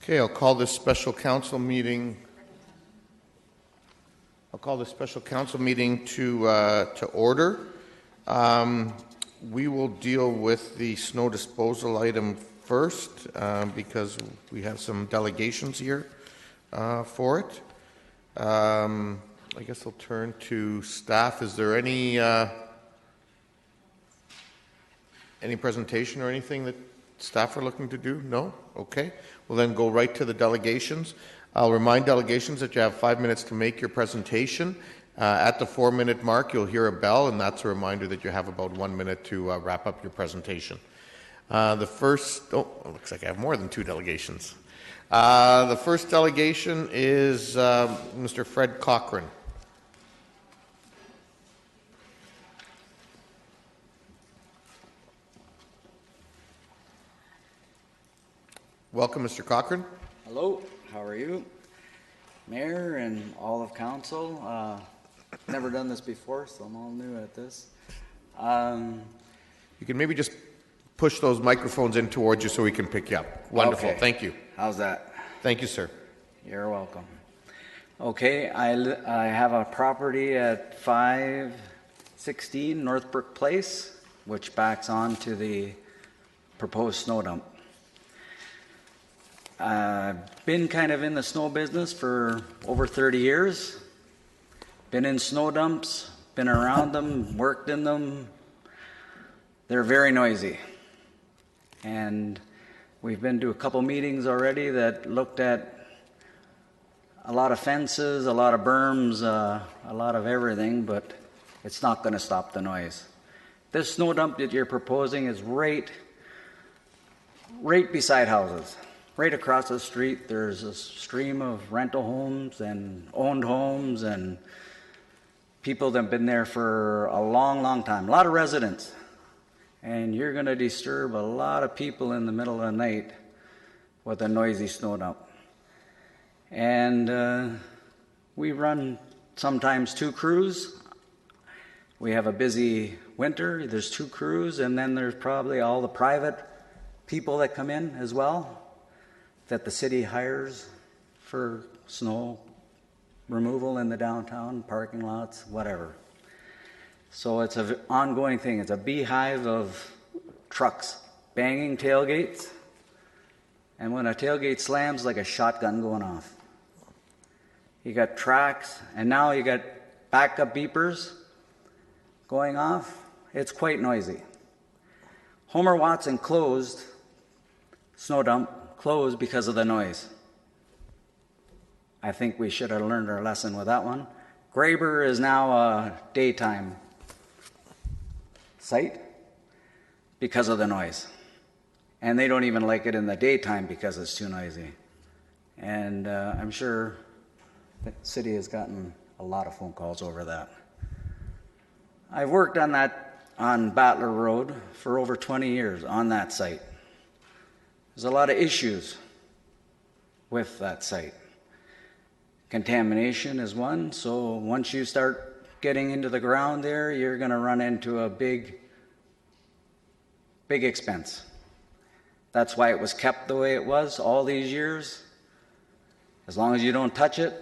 Okay, I'll call this special council meeting. To order. We will deal with the snow disposal item first because we have some delegations here for it. I guess I'll turn to staff. Is there any presentation or anything that staff are looking to do? No? Okay. We'll then go right to the delegations. I'll remind delegations that you have 5 minutes to make your presentation. At the 4-minute mark, you'll hear a bell, and that's a reminder that you have about 1 minute to wrap up your presentation. Looks like I have more than 2 delegations. The first delegation is Mr. Fred Cochran. Welcome, Mr. Cochran. Hello, how are you? Mayor and all of council. Never done this before, so I'm all new at this. You can maybe just push those microphones in towards you so we can pick you up. Wonderful, okay. Thank you. How's that? Thank you, sir. You're welcome. Okay, I have a property at 516 Northbrook Place, which backs on to the proposed snow dump. I've been kind of in the snow business for over 30 years. Been in snow dumps, been around them, worked in them. They're very noisy. And we've been to a couple meetings already that looked at a lot of fences, a lot of berms, a lot of everything, but it's not going to stop the noise. This snow dump that you're proposing is right beside houses. Right across the street, there's a stream of rental homes and owned homes and people that have been there for a long, long time. A lot of residents. And you're going to disturb a lot of people in the middle of the night with a noisy snow dump. And we run sometimes 2 crews. We have a busy winter. There's 2 crews, and then there's probably all the private people that come in as well, that the city hires for snow removal in the downtown, parking lots, whatever. So it's an ongoing thing. It's a beehive of trucks banging tailgates, and when a tailgate slams, like a shotgun going off. You got tracks, and now you got backup beepers going off. It's quite noisy. Homer Watson closed snow dump, closed because of the noise. I think we should have learned our lesson with that one. Graber is now a daytime site because of the noise. And they don't even like it in the daytime because it's too noisy. And I'm sure the city has gotten a lot of phone calls over that. I've worked on Battler Road for over 20 years on that site. There's a lot of issues with that site. Contamination is one, so once you start getting into the ground there, you're going to run into a big expense. That's why it was kept the way it was all these years. As long as you don't touch it,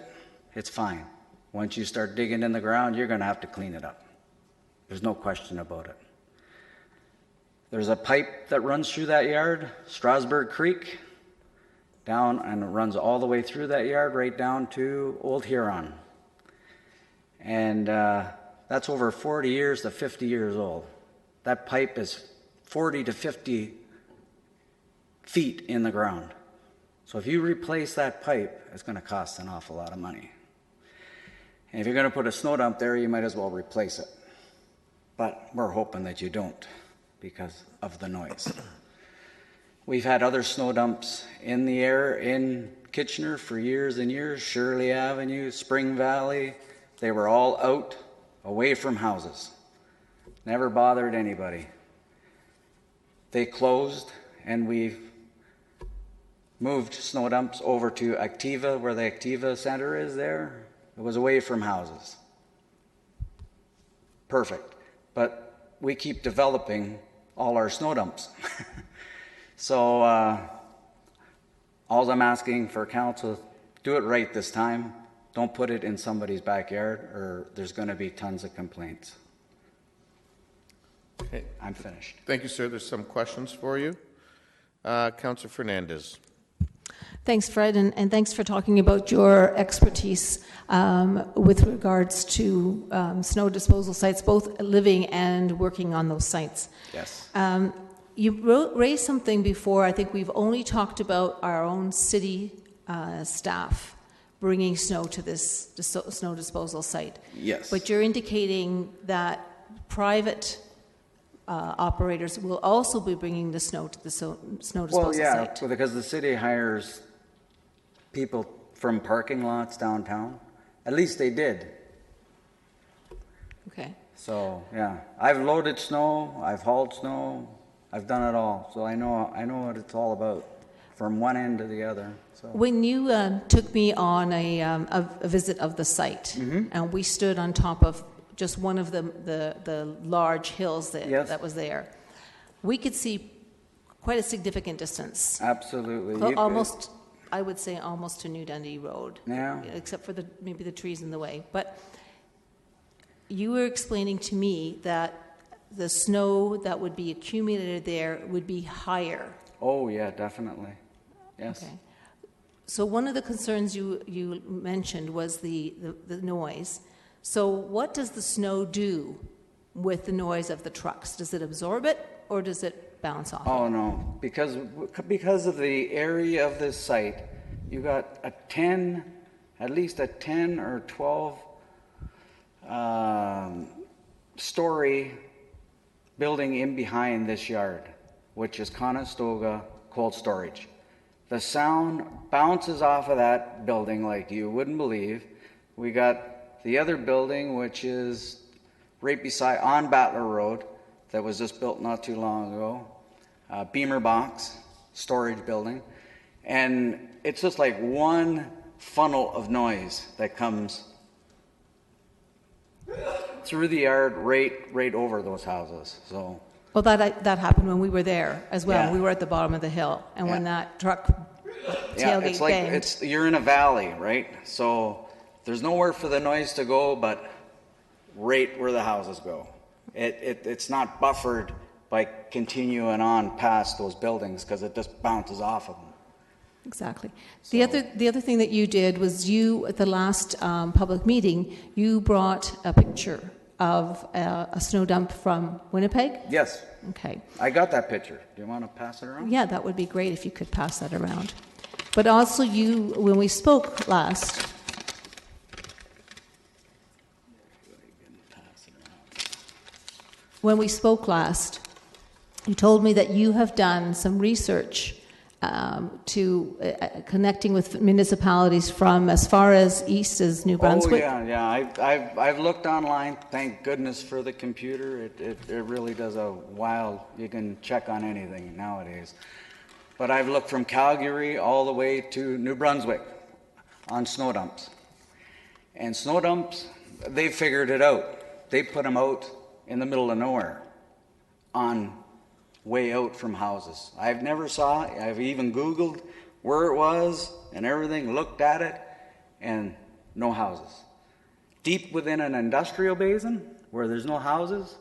it's fine. Once you start digging in the ground, you're going to have to clean it up. There's no question about it. There's a pipe that runs through that yard, Strasburg Creek, down, and it runs all the way through that yard right down to Old Huron. And that's over 40 years to 50 years old. That pipe is 40 to 50 feet in the ground. So if you replace that pipe, it's going to cost an awful lot of money. And if you're going to put a snow dump there, you might as well replace it. But we're hoping that you don't, because of the noise. We've had other snow dumps in the air in Kitchener for years and years. Shirley Avenue, Spring Valley, they were all out, away from houses. Never bothered anybody. They closed, and we've moved snow dumps over to Activa, where the Activa Center is there. It was away from houses. Perfect. But we keep developing all our snow dumps. So All I'm asking for council, do it right this time. Don't put it in somebody's backyard or there's going to be tons of complaints. Okay. I'm finished. Thank you, sir. There's some questions for you. Councillor Fernandez. Thanks, Fred, and thanks for talking about your expertise with regards to snow disposal sites, both living and working on those sites. Yes. You raised something before. I think we've only talked about our own city staff bringing snow to this snow disposal site. Yes. But you're indicating that private operators will also be bringing the snow to the snow disposal Well, yeah, site. because the city hires people from parking lots downtown. At least they did. Okay. So, yeah, I've loaded snow, I've hauled snow, I've done it all. So I know what it's all about from one end to the other. So When you took me on a visit of the site, and we stood on top of just one of the large hills Yes. that was there, we could see quite a significant distance. absolutely. Almost, I would say, almost to New Dundee Road. Yeah. Except for maybe the trees in the way. But you were explaining to me that the snow that would be accumulated there would be higher. Oh, yeah, definitely. Yes. Okay. So one of the concerns you mentioned was the noise. So what does the snow do with the noise of the trucks? Does it absorb it or does it bounce off? Oh, no, because of the area of this site, you got at least a 10 or 12 story building in behind this yard, which is Conestoga Cold Storage. The sound bounces off of that building like you wouldn't believe. We got the other building, which is right beside on Battler Road, that was just built not too long ago. Beamer box storage building, and it's just like one funnel of noise that comes through the yard right over those houses. So Well, that happened when we were there as well. Yeah. We were at the bottom of the hill, and when Yeah. that truck yeah, tailgate it's like banged. you're in a valley, right? So there's nowhere for the noise to go but right where the houses go. It's not buffered by continuing on past those buildings because it just bounces off of them. Exactly. The other thing that you did was at the last public meeting, you brought a picture of a snow dump from Winnipeg. Yes, Okay. I got that picture. Do you want to pass it around? Yeah, that would be great if you could pass that around. But also when we spoke last, you told me that you have done some research to connecting with municipalities from as far as east as New Brunswick. Oh yeah. I've looked online. Thank goodness for the computer. It really does a while. You can check on anything nowadays. But I've looked from Calgary all the way to New Brunswick on snow dumps. And snow dumps, they figured it out. They put them out in the middle of nowhere, on way out from houses. I've even Googled where it was and everything, looked at it, and no houses. Deep within an industrial basin where there's no houses,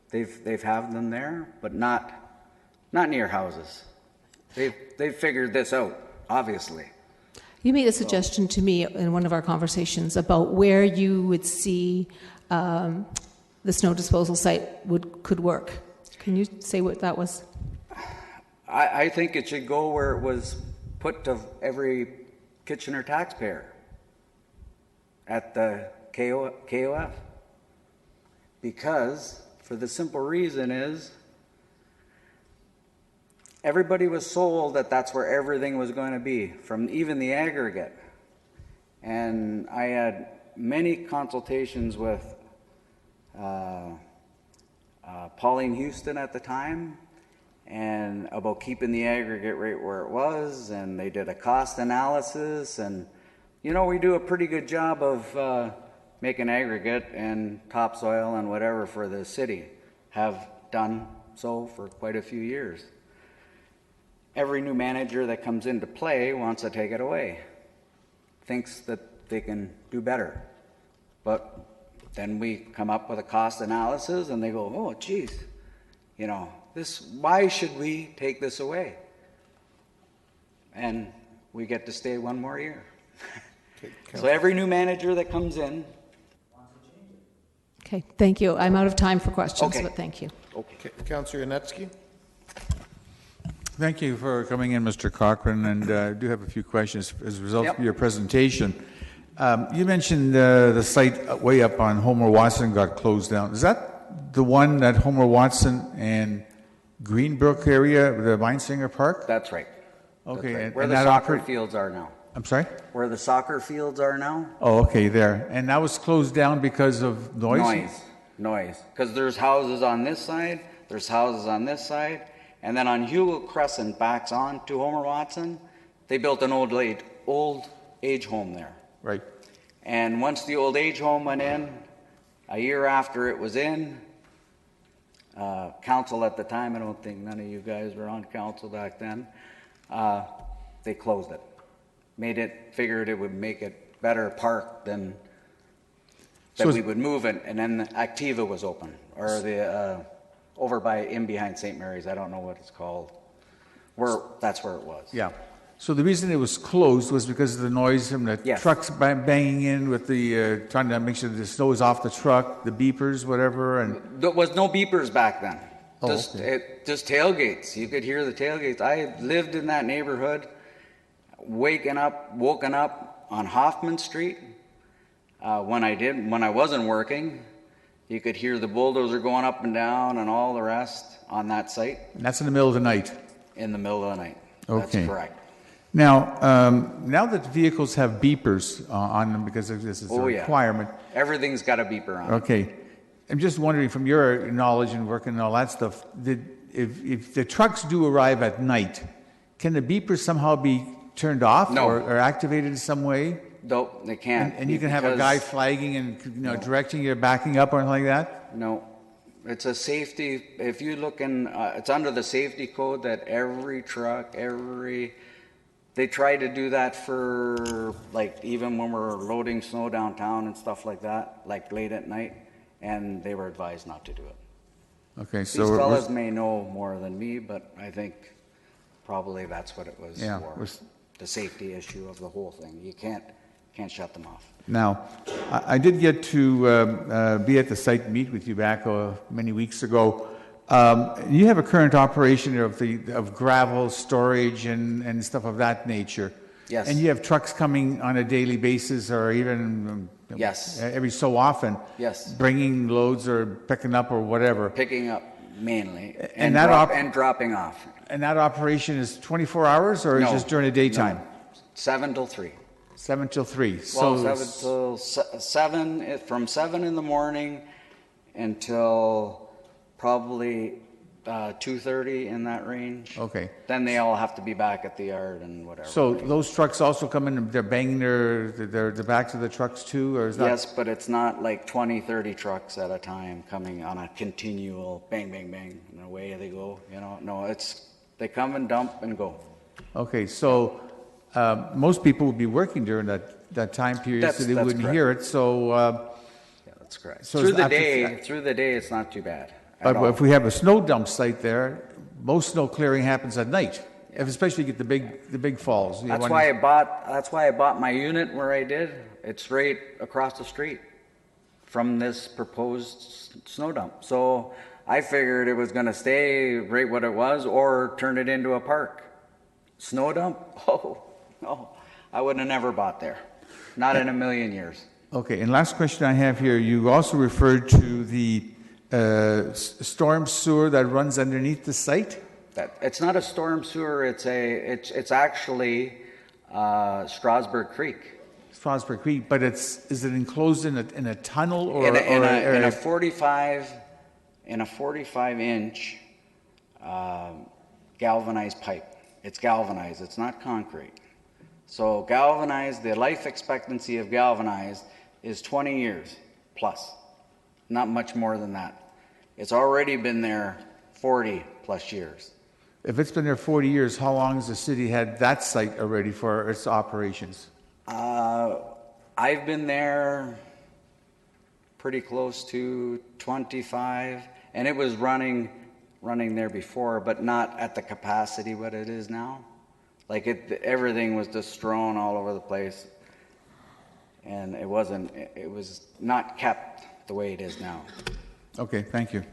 they've have them there, but not near houses. They've figured this out, obviously. You made a suggestion to me in one of our conversations about where you would see the snow disposal site could work. Can you say what that was? I think it should go where it was put to every Kitchener taxpayer, at the KOF. Because, for the simple reason is, everybody was sold that that's where everything was going to be, from even the aggregate. And I had many consultations with Pauline Houston at the time, and about keeping the aggregate rate where it was, and they did a cost analysis, and we do a pretty good job of making aggregate and topsoil and whatever for the city, have done so for quite a few years. every new manager that comes into play wants to take it away, thinks that they can do better. But then we come up with a cost analysis and they go, oh, geez, you know, why should we take this away? And we get to stay one more year. So every new manager that comes in. Okay, thank you. I'm out of time for questions, Okay. but thank you. Okay. Councillor Yanetsky? Thank you for coming in, Mr. Cochran, and I do have a few questions as a result Yep. of your presentation. You mentioned the site way up on Homer Watson got closed down. Is that the one at Homer Watson and Greenbrook area, the Minesinger Park? That's right. Okay, That's right. and Where and the that soccer oper- fields are now. I'm sorry? Where the soccer fields are now? Oh, okay, there. And that was closed down because of noise? Noise. Because there's houses on this side, there's houses on this side, and then on Hugo Crescent backs on to Homer Watson, they built an old age home there. Right. And once the old age home went in, a year after it was in, council at the time, I don't think none of you guys were on council back then, they closed it. Figured it would make it better park than that So we would move it, and then Activa was open, or the over by in behind St. Mary's. I don't know what it's called. That's where it was. Yeah. So the reason it was closed was because of the noise from the Yes. trucks banging in with the, trying to make sure the snow is off the truck, the beepers, whatever, and... There was no beepers back then. Oh, Just tailgates. You could hear the tailgates. I lived in that neighborhood, woken up on Hoffman Street. When I wasn't working, you could hear the bulldozer going up and down and all the rest on that site And that's in the middle of the night. in the middle of the night. Okay. That's correct. Now that vehicles have beepers on them because this is a Oh, yeah. requirement, Everything's got a beeper on it. okay. I'm just wondering, from your knowledge and working and all that stuff, if the trucks do arrive at night, can the beepers somehow be turned off No. or activated in some way? No, they can't. And you can have a guy flagging and directing you, backing up or anything like that? No, it's a safety. If you look in, it's under the safety code that every truck, they try to do that for like even when we're loading snow downtown and stuff like that, like late at night, and they were advised not to do it. Okay, These so fellas may know more than me, but I think probably that's what it was Yeah, for. The safety issue of the whole thing. You can't shut them off. now, I did get to be at the site and meet with you back many weeks ago. You have a current operation of gravel storage and stuff of that nature. Yes. And you have trucks coming on a daily basis or even Yes. every so often. Yes. Bringing loads or picking up or whatever. Picking up mainly And that and dropping off. And that operation is 24 hours or is No, just during the daytime? no. 7 till 3. 7 till 3. Well, So 7 till 7, from 7 in the morning until probably 2:30 in that range. Okay. Then they all have to be back at the yard and whatever. So those trucks also come in and they're banging the backs of the trucks too, or is that? Yes, but it's not like 20, 30 trucks at a time coming on a continual bang, bang, bang, and away they go, No, they come and dump and go. Okay, so most people would be working during that time period, so they That's wouldn't correct. hear it. So, Yeah, that's correct. So through it's the after- day, it's not too bad. but at all. if we have a snow dump site there, most snow clearing happens at night, especially you get the big falls. That's why I bought my unit where I did. It's right across the street from this proposed snow dump. So I figured it was going to stay right what it was or turn it into a park. Snow dump? Oh, no. I would have never bought there. Not in a million years. Okay, and last question I have here, you also referred to the storm sewer that runs underneath the site? It's not a storm sewer. It's actually Strasburg Creek. Strasburg Creek, but is it enclosed in a tunnel or in a 45-inch galvanized pipe. It's galvanized. It's not concrete. So galvanized, the life expectancy of galvanized is 20 years plus, not much more than that. It's already been there 40 plus years. If it's been there 40 years, how long has the city had that site already for its operations? I've been there pretty close to 25, and it was running there before, but not at the capacity what it is now. Like everything was just thrown all over the place, and it was not kept the way it is now. Okay, thank you.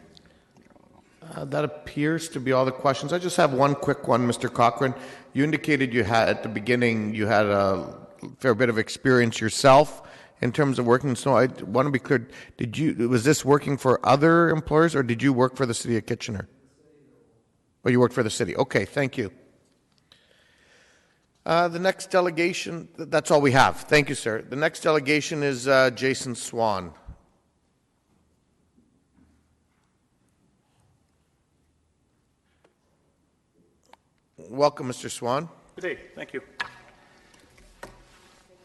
That appears to be all the questions. I just have one quick one, Mr. Cochran. You indicated you had, at the beginning, you had a fair bit of experience yourself in terms of working in snow. I want to be clear. Was this working for other employers, or did you work for the city of Kitchener? Oh, you worked for the city. Okay, thank you. The next delegation, that's all we have. Thank you, sir. The next delegation is Jason Swan. Welcome, Mr. Swan. Good day. Thank you.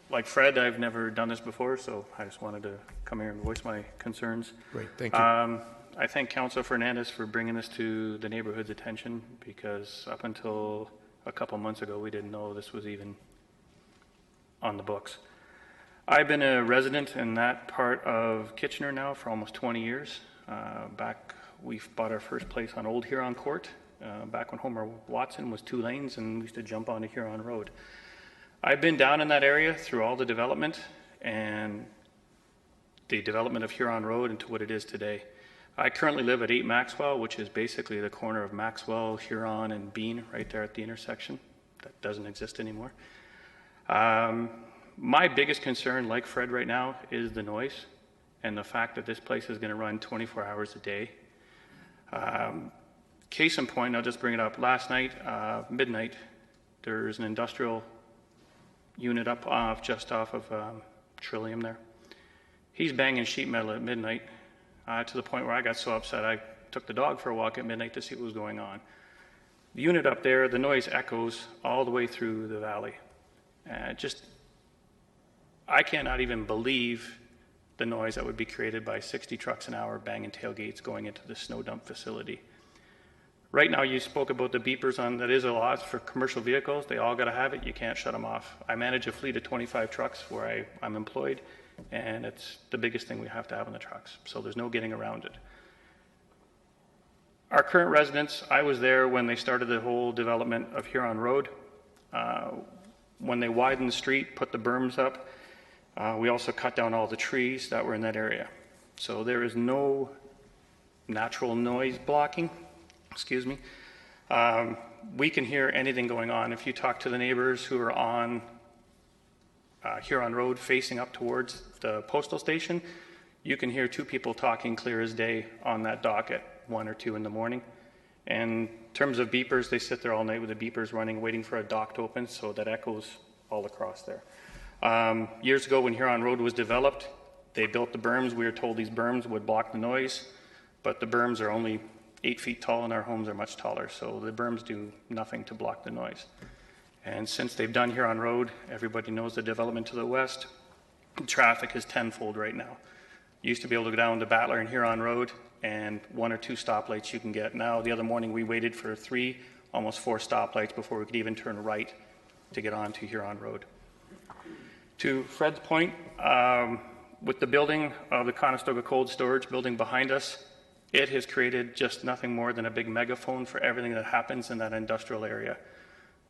Like Fred, I've never done this before, so I just wanted to come here and voice my concerns. Great, thank you. I thank Councilor Fernandez for bringing this to the neighborhood's attention, because up until a couple months ago, we didn't know this was even on the books. I've been a resident in that part of Kitchener now for almost 20 years. We bought our first place on Old Huron Court, back when Homer Watson was 2 lanes, and we used to jump onto Huron Road. I've been down in that area through all the development and the development of Huron Road into what it is today. I currently live at 8 Maxwell, which is basically the corner of Maxwell, Huron, and Bean, right there at the intersection. That doesn't exist anymore. My biggest concern, like Fred right now, is the noise and the fact that this place is going to run 24 hours a day. Case in point, I'll just bring it up. Last night, midnight, there's an industrial unit just off of Trillium there. He's banging sheet metal at midnight to the point where I got so upset I took the dog for a walk at midnight to see what was going on. The unit up there, the noise echoes all the way through the valley. I cannot even believe the noise that would be created by 60 trucks an hour banging tailgates going into the snow dump facility. Right now, you spoke about the beepers that is a lot for commercial vehicles. They all got to have it. You can't shut them off. I manage a fleet of 25 trucks where I'm employed, and it's the biggest thing we have to have on the trucks. So there's no getting around it. Our current residents, I was there when they started the whole development of Huron Road. When they widened the street, put the berms up, we also cut down all the trees that were in that area. So there is no natural noise blocking. Excuse me. We can hear anything going on. If you talk to the neighbors who are on Huron Road facing up towards the postal station, you can hear 2 people talking clear as day on that dock at 1 or 2 in the morning. And in terms of beepers, they sit there all night with the beepers running, waiting for a dock to open, so that echoes all across there. Years ago when Huron Road was developed, they built the berms. We were told these berms would block the noise, but the berms are only 8 feet tall and our homes are much taller, so the berms do nothing to block the noise. And since they've done Huron Road, everybody knows the development to the west, traffic is tenfold right now. You used to be able to go down to Battler and Huron Road, and 1 or 2 stoplights you can get. Now, the other morning we waited for 3, almost 4 stoplights before we could even turn right to get onto Huron Road. To Fred's point, with the building of the Conestoga Cold Storage building behind us, it has created just nothing more than a big megaphone for everything that happens in that industrial area.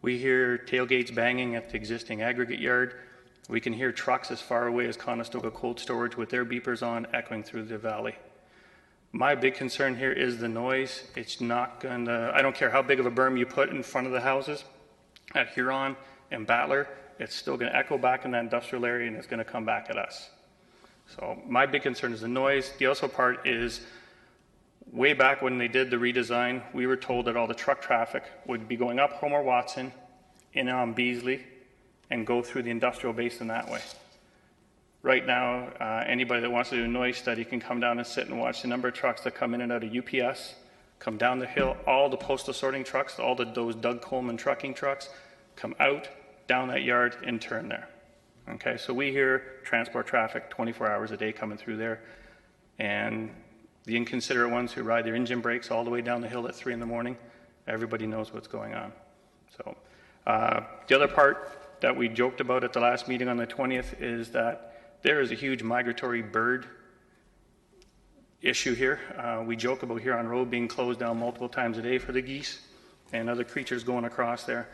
We hear tailgates banging at the existing aggregate yard. We can hear trucks as far away as Conestoga Cold Storage with their beepers on echoing through the valley. My big concern here is the noise. It's not going to, I don't care how big of a berm you put in front of the houses at Huron and Battler, it's still going to echo back in that industrial area and it's going to come back at us. So my big concern is the noise. The other part is, way back when they did the redesign, we were told that all the truck traffic would be going up Homer Watson, in on Beasley, and go through the industrial basin that way. Right now, anybody that wants to do a noise study can come down and sit and watch the number of trucks that come in and out of UPS, come down the hill, all the postal sorting trucks, those Doug Coleman trucking trucks, come out, down that yard, and turn there. Okay, so we hear transport traffic 24 hours a day coming through there, and the inconsiderate ones who ride their engine brakes all the way down the hill at 3 in the morning, Everybody knows what's going on. So the other part that we joked about at the last meeting on the 20th is that there is a huge migratory bird issue here. We joke about Huron Road being closed down multiple times a day for the geese and other creatures going across there.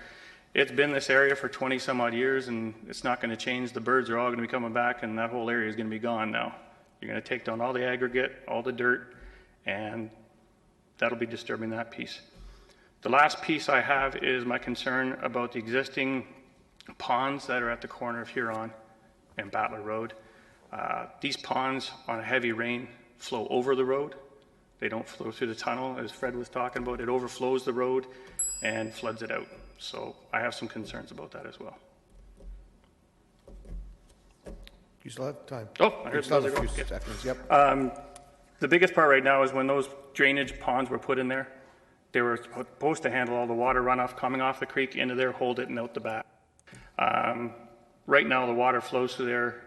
It's been this area for 20 some odd years, and it's not going to change. The birds are all going to be coming back, and that whole area is going to be gone now. You're going to take down all the aggregate, all the dirt, and that'll be disturbing that piece. The last piece I have is my concern about the existing ponds that are at the corner of Huron and Battler Road. These ponds on a heavy rain flow over the road. They don't flow through the tunnel, as Fred was talking about. It overflows the road and floods it out. So I have some concerns about that as well. You still have time. Oh, I You heard still those have are a few going. seconds, yep. The biggest part right now is when those drainage ponds were put in there, they were supposed to handle all the water runoff coming off the creek into there, hold it, and out the back. Right now, the water flows through there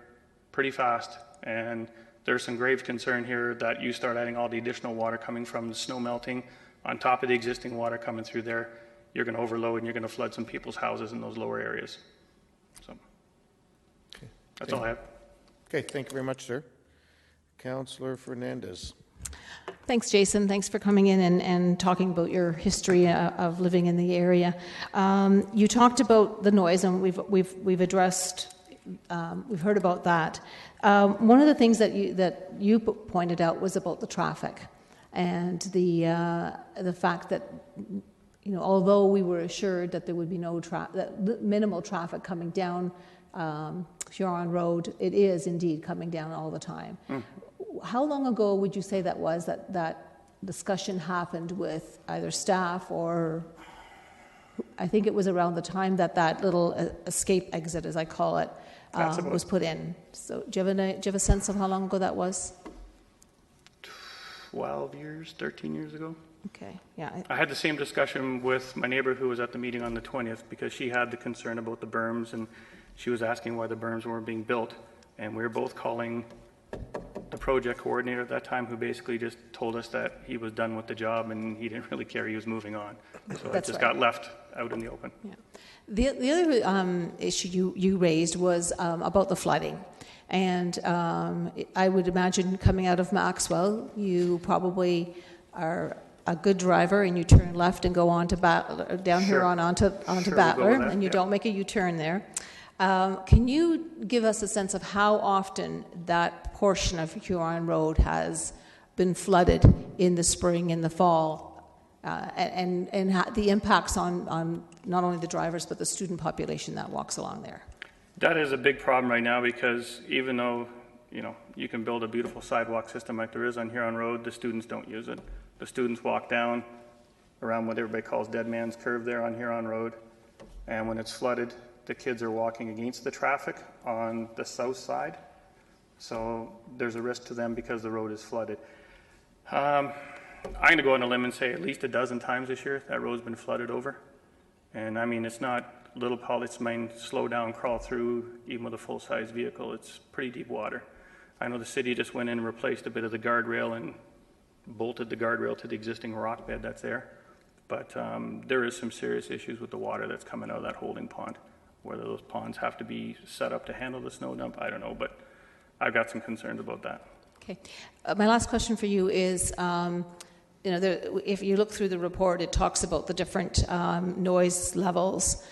pretty fast, and there's some grave concern here that you start adding all the additional water coming from the snow melting on top of the existing water coming through there. You're going to overload and you're going to flood some people's houses in those lower areas. So Okay. that's all I have. Okay, thank you very much, sir. Councillor Fernandez. Thanks, Jason. Thanks for coming in and talking about your history of living in the area. You talked about the noise, and we've addressed, we've heard about that. One of the things that you pointed out was about the traffic, and the fact that, you know, although we were assured that there would be minimal traffic coming down Huron Road, it is indeed coming down all the time. How long ago would you say that was, that discussion happened with either staff or, I think it was around the time that little escape exit, as I call it, was put in. So do you have a sense of how long ago that was? 12 years, 13 years ago. Okay, yeah. I had the same discussion with my neighbor who was at the meeting on the 20th, because she had the concern about the berms, and she was asking why the berms weren't being built. And we were both calling the project coordinator at that time, who basically just told us that he was done with the job and he didn't really care, he was moving on. So it just got left out in the open. Yeah. The other issue you raised was about the flooding. And I would imagine, coming out of Maxwell, you probably are a good driver and you turn left and go on to down Sure. Huron onto Sure, Battler, we'll go with that, and you yeah. don't make a U-turn there. Can you give us a sense of how often that portion of Huron Road has been flooded in the spring and the fall, and the impacts on not only the drivers but the student population that walks along there? That is a big problem right now, because even though, you know, you can build a beautiful sidewalk system like there is on Huron Road, the students don't use it. The students walk down around what everybody calls Dead Man's Curve there on Huron Road, and when it's flooded, the kids are walking against the traffic on the south side, so there's a risk to them because the road is flooded. I'm going to go on a limb and say at least a dozen times this year that road's been flooded over. And I mean, it's not little pellets, mine slow down, crawl through, even with a full-size vehicle. It's pretty deep water. I know the city just went in and replaced a bit of the guardrail and bolted the guardrail to the existing rock bed that's there. But there is some serious issues with the water that's coming out of that holding pond. Whether those ponds have to be set up to handle the snow dump, I don't know, but I've got some concerns about that. Okay. My last question for you is, you know, if you look through the report, it talks about the different noise levels.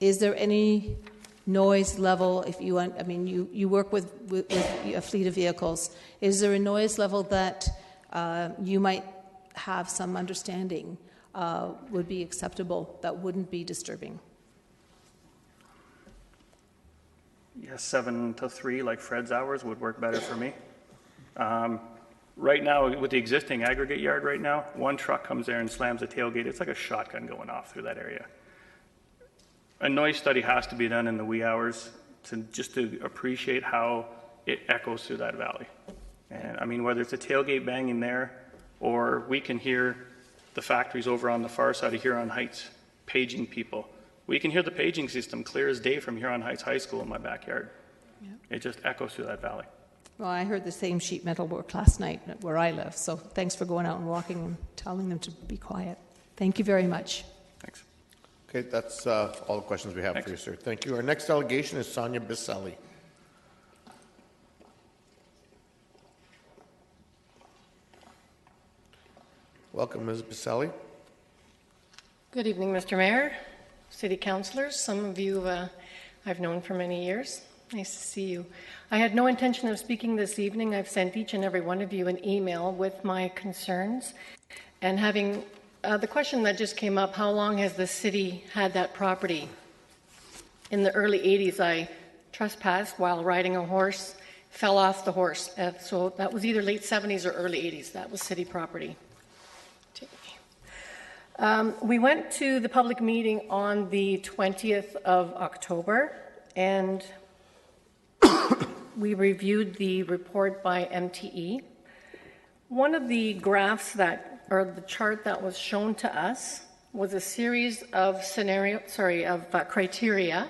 Is there any noise level, if you want, I mean, you work with a fleet of vehicles, is there a noise level that you might have some understanding would be acceptable, that wouldn't be disturbing? Yeah, 7 to 3, like Fred's hours, would work better for me. Right now, with the existing aggregate yard right now, one truck comes there and slams the tailgate. It's like a shotgun going off through that area. A noise study has to be done in the wee hours to appreciate how it echoes through that valley. And I mean, whether it's a tailgate banging there, or we can hear the factories over on the far side of Huron Heights paging people. We can hear the paging system clear as day from Huron Heights High School in my backyard. Yeah. It just echoes through that valley. Well, I heard the same sheet metal work last night where I live, so thanks for going out and walking and telling them to be quiet. Thank you very much. Thanks. Okay, that's all the questions we have for you, sir. Thank you. Our next delegation is Sonia Biselli. Welcome, Ms. Biselli. Good evening, Mr. Mayor, City Councilors. Some of you I've known for many years. Nice to see you. I had no intention of speaking this evening. I've sent each and every one of you an email with my concerns. And having the question that just came up, how long has the city had that property? In the early 80s, I trespassed while riding a horse, fell off the horse. So that was either late 70s or early 80s. That was city property. We went to the public meeting on the 20th of October, and we reviewed the report by MTE. One of the graphs or the chart that was shown to us was a series of criteria,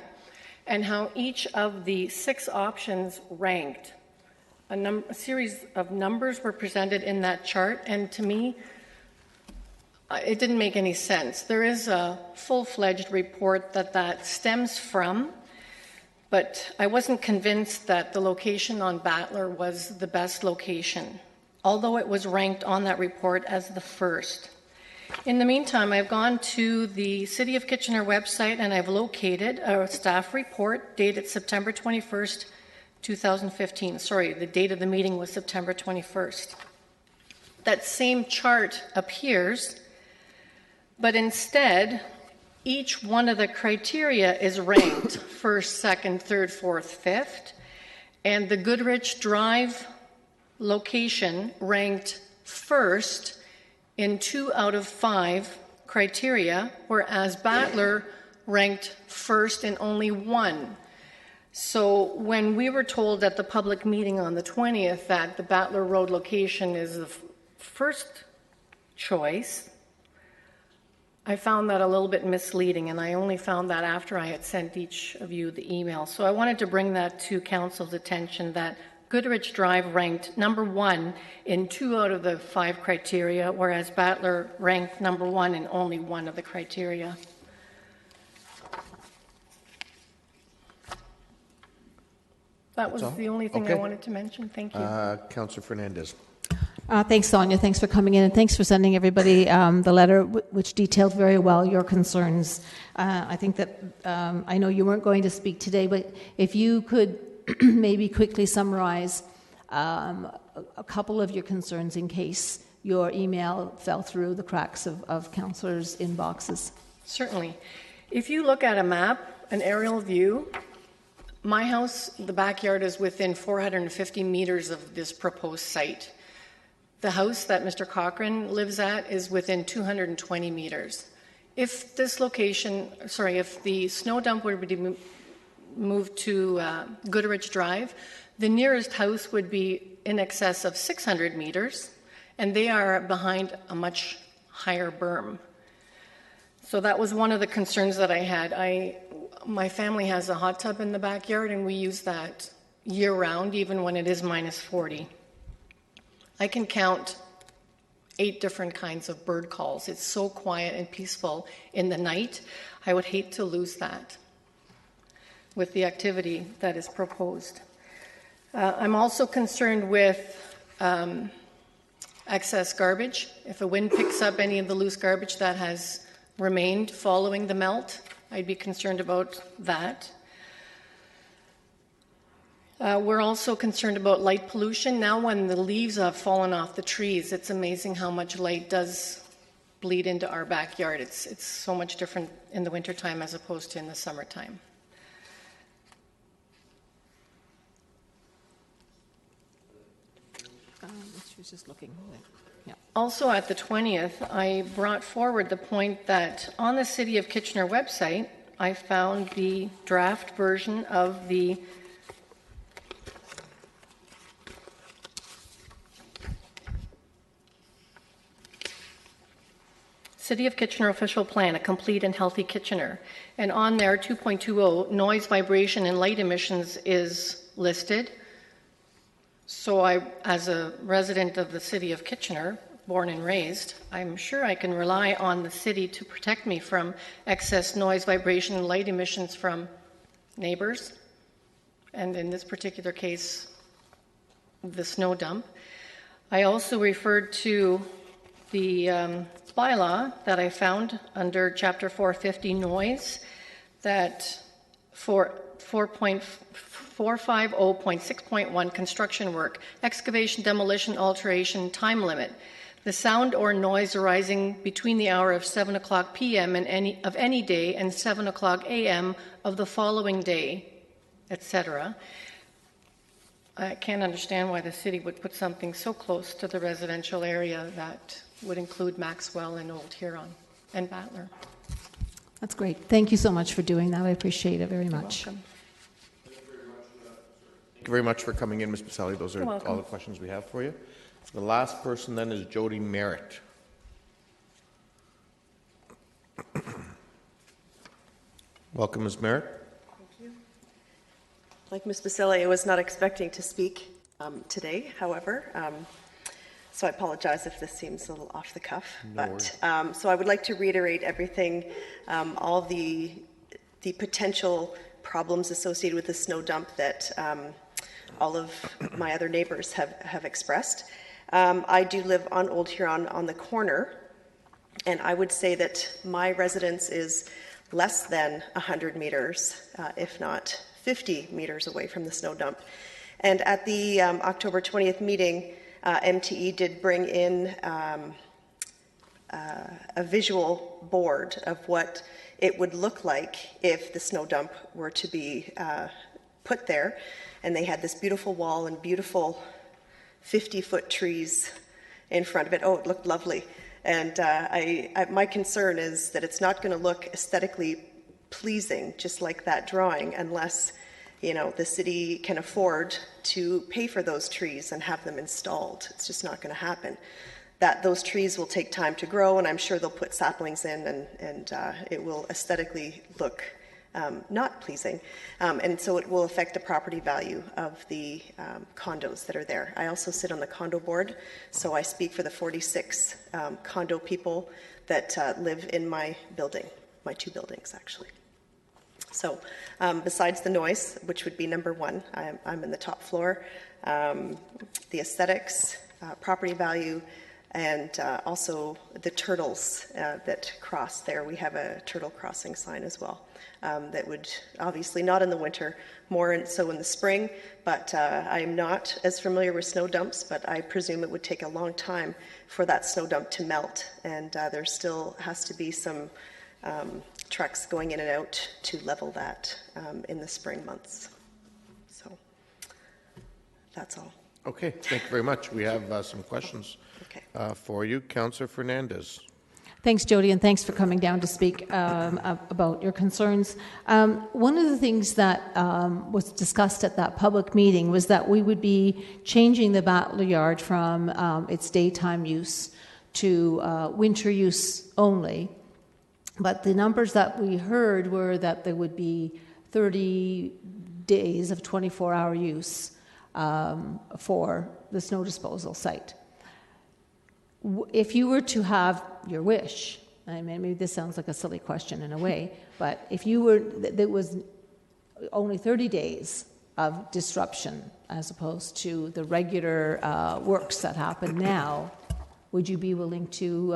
and how each of the 6 options ranked. A series of numbers were presented in that chart, and to me, it didn't make any sense. There is a full-fledged report that stems from, but I wasn't convinced that the location on Battler was the best location, although it was ranked on that report as the first. In the meantime, I've gone to the City of Kitchener website and I've located a staff report dated September 21st, 2015. Sorry, the date of the meeting was September 21st. That same chart appears, but instead, each one of the criteria is ranked first, second, third, fourth, fifth, and the Goodrich Drive location ranked first in 2 out of 5 criteria, whereas Battler ranked first in only 1. So when we were told at the public meeting on the 20th that the Battler Road location is the first choice, I found that a little bit misleading, and I only found that after I had sent each of you the email. So I wanted to bring that to Council's attention, that Goodrich Drive ranked number 1 in 2 out of the 5 criteria, whereas Battler ranked number 1 in only 1 of the criteria. That was the only thing I wanted to mention. Thank you. Councillor Fernandez. Thanks, Sonia. Thanks for coming in, and thanks for sending everybody the letter, which detailed very well your concerns. I think that I know you weren't going to speak today, but if you could maybe quickly summarize a couple of your concerns in case your email fell through the cracks of councillors' inboxes. Certainly. If you look at a map, an aerial view, my house, the backyard is within 450 meters of this proposed site. The house that Mr. Cochran lives at is within 220 meters. If this location, if the snow dump were to be moved to Goodrich Drive, the nearest house would be in excess of 600 meters, and they are behind a much higher berm. So that was one of the concerns that I had. My family has a hot tub in the backyard, and we use that year-round, even when it is minus 40. I can count 8 different kinds of bird calls. It's so quiet and peaceful in the night. I would hate to lose that with the activity that is proposed. I'm also concerned with excess garbage. If a wind picks up any of the loose garbage that has remained following the melt, I'd be concerned about that. We're also concerned about light pollution. Now when the leaves have fallen off the trees, it's amazing how much light does bleed into our backyard. It's so much different in the wintertime as opposed to in the summertime. She was just looking. Yeah. Also at the 20th, I brought forward the point that on the City of Kitchener website, I found the draft version of the City of Kitchener official plan, A Complete and Healthy Kitchener. And on there, 2.20, noise, vibration, and light emissions is listed. So as a resident of the city of Kitchener, born and raised, I'm sure I can rely on the city to protect me from excess noise, vibration, and light emissions from neighbors, and in this particular case, the snow dump. I also referred to the bylaw that I found under Chapter 450 noise, that for 450.6.1 construction work, excavation, demolition, alteration, time limit, the sound or noise arising between the hour of 7 o'clock p.m. and any day and 7 o'clock a.m. of the following day, etc. I can't understand why the city would put something so close to the residential area that would include Maxwell and Old Huron and Battler. That's great. Thank you so much for doing that. I appreciate it very much. Welcome. Thank you very much for coming in, Ms. Pacelli. Those are You're welcome. all the questions we have for you. The last person then is Jody Merritt. Welcome, Ms. Merritt. Like Ms. Baselli, I was not expecting to speak today, however, so I apologize if this seems a little off the cuff. So I would like to reiterate everything, all the potential problems associated with the snow dump that all of my other neighbors have expressed. I do live on Old Huron on the corner, and I would say that my residence is less than 100 meters, if not 50 meters away from the snow dump. And at the October 20th meeting, MTE did bring in a visual board of what it would look like if the snow dump were to be put there. And they had this beautiful wall and beautiful 50-foot trees in front of it. Oh, it looked lovely. And my concern is that it's not going to look aesthetically pleasing, just like that drawing, unless, you know, the city can afford to pay for those trees and have them installed. It's just not going to happen. Those trees will take time to grow, and I'm sure they'll put saplings in, and it will aesthetically look not pleasing. And so it will affect the property value of the condos that are there. I also sit on the condo board, so I speak for the 46 condo people that live in my building, my two buildings actually. So besides the noise, which would be number one, I'm in the top floor, the aesthetics, property value, and also the turtles that cross there. We have a turtle crossing sign as well that would obviously not in the winter, more so in the spring, but I am not as familiar with snow dumps, but I presume it would take a long time for that snow dump to melt, and there still has to be some trucks going in and out to level that in the spring months. So that's all. Okay, thank you very much. We have some questions for you. Councillor Fernandez. Thanks, Jody, and thanks for coming down to speak about your concerns. One of the things that was discussed at that public meeting was that we would be changing the Battler Yard from its daytime use to winter use only. But the numbers that we heard were that there would be 30 days of 24-hour use for the snow disposal site. If you were to have your wish, I mean, maybe this sounds like a silly question in a way, but if you were, there was only 30 days of disruption as opposed to the regular works that happen now, would you be willing to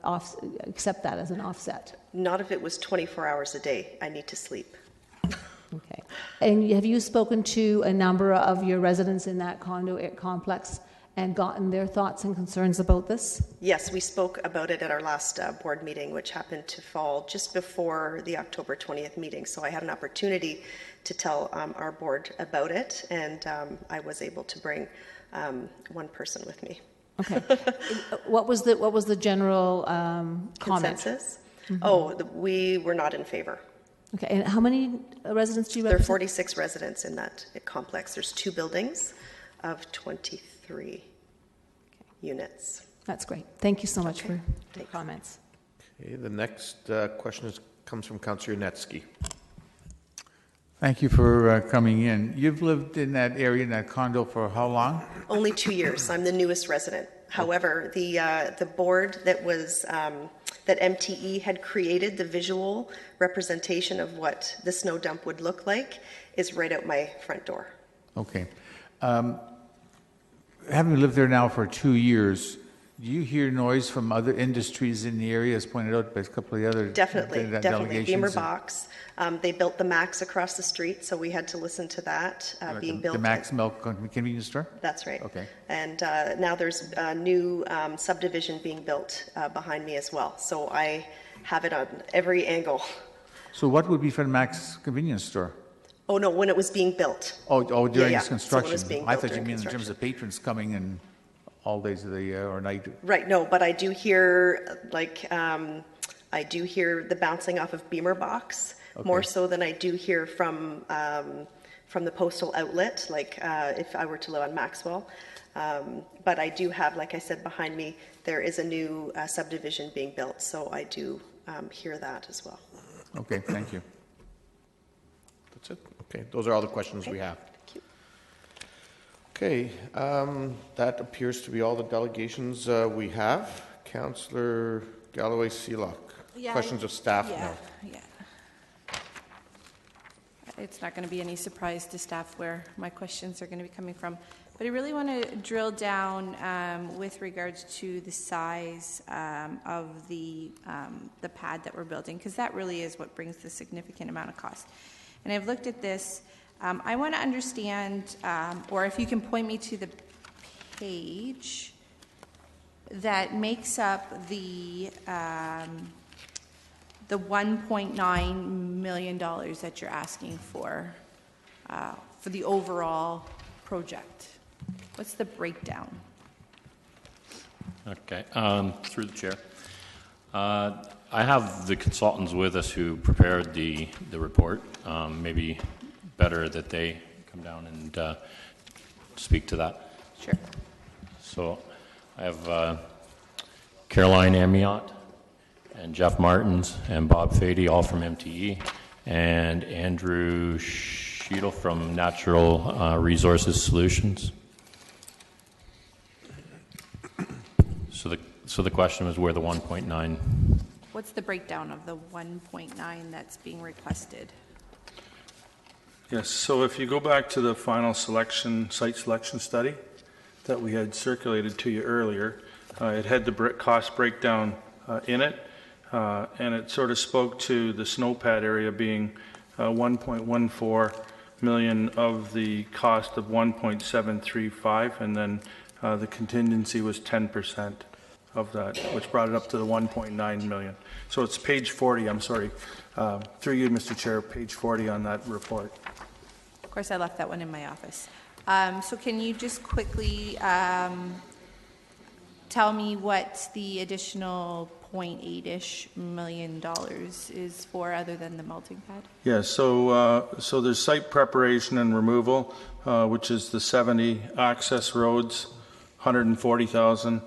accept that as an offset? Not if it was 24 hours a day. I need to sleep. Okay. And have you spoken to a number of your residents in that condo complex and gotten their thoughts and concerns about this? Yes, we spoke about it at our last board meeting, which happened to fall just before the October 20th meeting. So I had an opportunity to tell our board about it, and I was able to bring one person with me. Okay. What was the general comment? Consensus? Mm-hmm. We were not in favor. Okay. And how many residents do you There are represent? 46 residents in that complex. There's 2 buildings of 23 units. That's great. Thank you so much for your comments. Okay, the next question comes from Councillor Netsky. Thank you for coming in. You've lived in that area, in that condo, for how long? Only 2 years. I'm the newest resident. However, the board that was that MTE had created, the visual representation of what the snow dump would look like, is right out my front door. Okay. Having lived there now for 2 years, do you hear noise from other industries in the area, as pointed out by a couple of the other Definitely. delegations? Beamer Box. They built the Max across the street, so we had to listen to that being built. The Max Milk Convenience Store? That's right. Okay. And now there's a new subdivision being built behind me as well. So I have it on every angle. So what would be for the Max Convenience Store? Oh, no, when it was being built. Oh, during yeah. this So when construction? it was being I built thought you during mean in terms construction. of patrons coming in all days of the year or night? Right, no, but I do hear, I do hear the bouncing off of Beamer Box, more Okay. so than I do hear from the postal outlet, if I were to live on Maxwell. But I do have, like I said, behind me, there is a new subdivision being built, so I do hear that as well. Okay, thank you. That's it? Okay, those are all the questions we have. Thank you. Okay, that appears to be all the delegations we have. Councillor Galloway Seelock. Yeah, Questions of staff yeah, now. yeah. It's not going to be any surprise to staff where my questions are going to be coming from. But I really want to drill down with regards to the size of the pad that we're building, because that really is what brings the significant amount of cost. And I've looked at this. I want to understand, or if you can point me to the page that makes up the $1.9 million that you're asking for the overall project. What's the breakdown? Okay, through the chair. I have the consultants with us who prepared the report. Maybe better that they come down and speak to that. Sure. So I have Caroline Amiot and Jeff Martins and Bob Fady, all from MTE, and Andrew Sheetal from Natural Resources Solutions. So the question was where the 1.9. What's the breakdown of the 1.9 that's being requested? Yes, so if you go back to the final site selection study that we had circulated to you earlier, it had the cost breakdown in it, and it sort of spoke to the snow pad area being 1.14 million of the cost of 1.735, and then the contingency was 10% of that, which brought it up to the 1.9 million. So it's page 40, I'm sorry, through you, Mr. Chair, page 40 on that report. Of course, I left that one in my office. So can you just quickly tell me what the additional $0.8-ish million is for other than the melting pad? Yeah, so there's site preparation and removal, which is the 70 access roads, 140,000.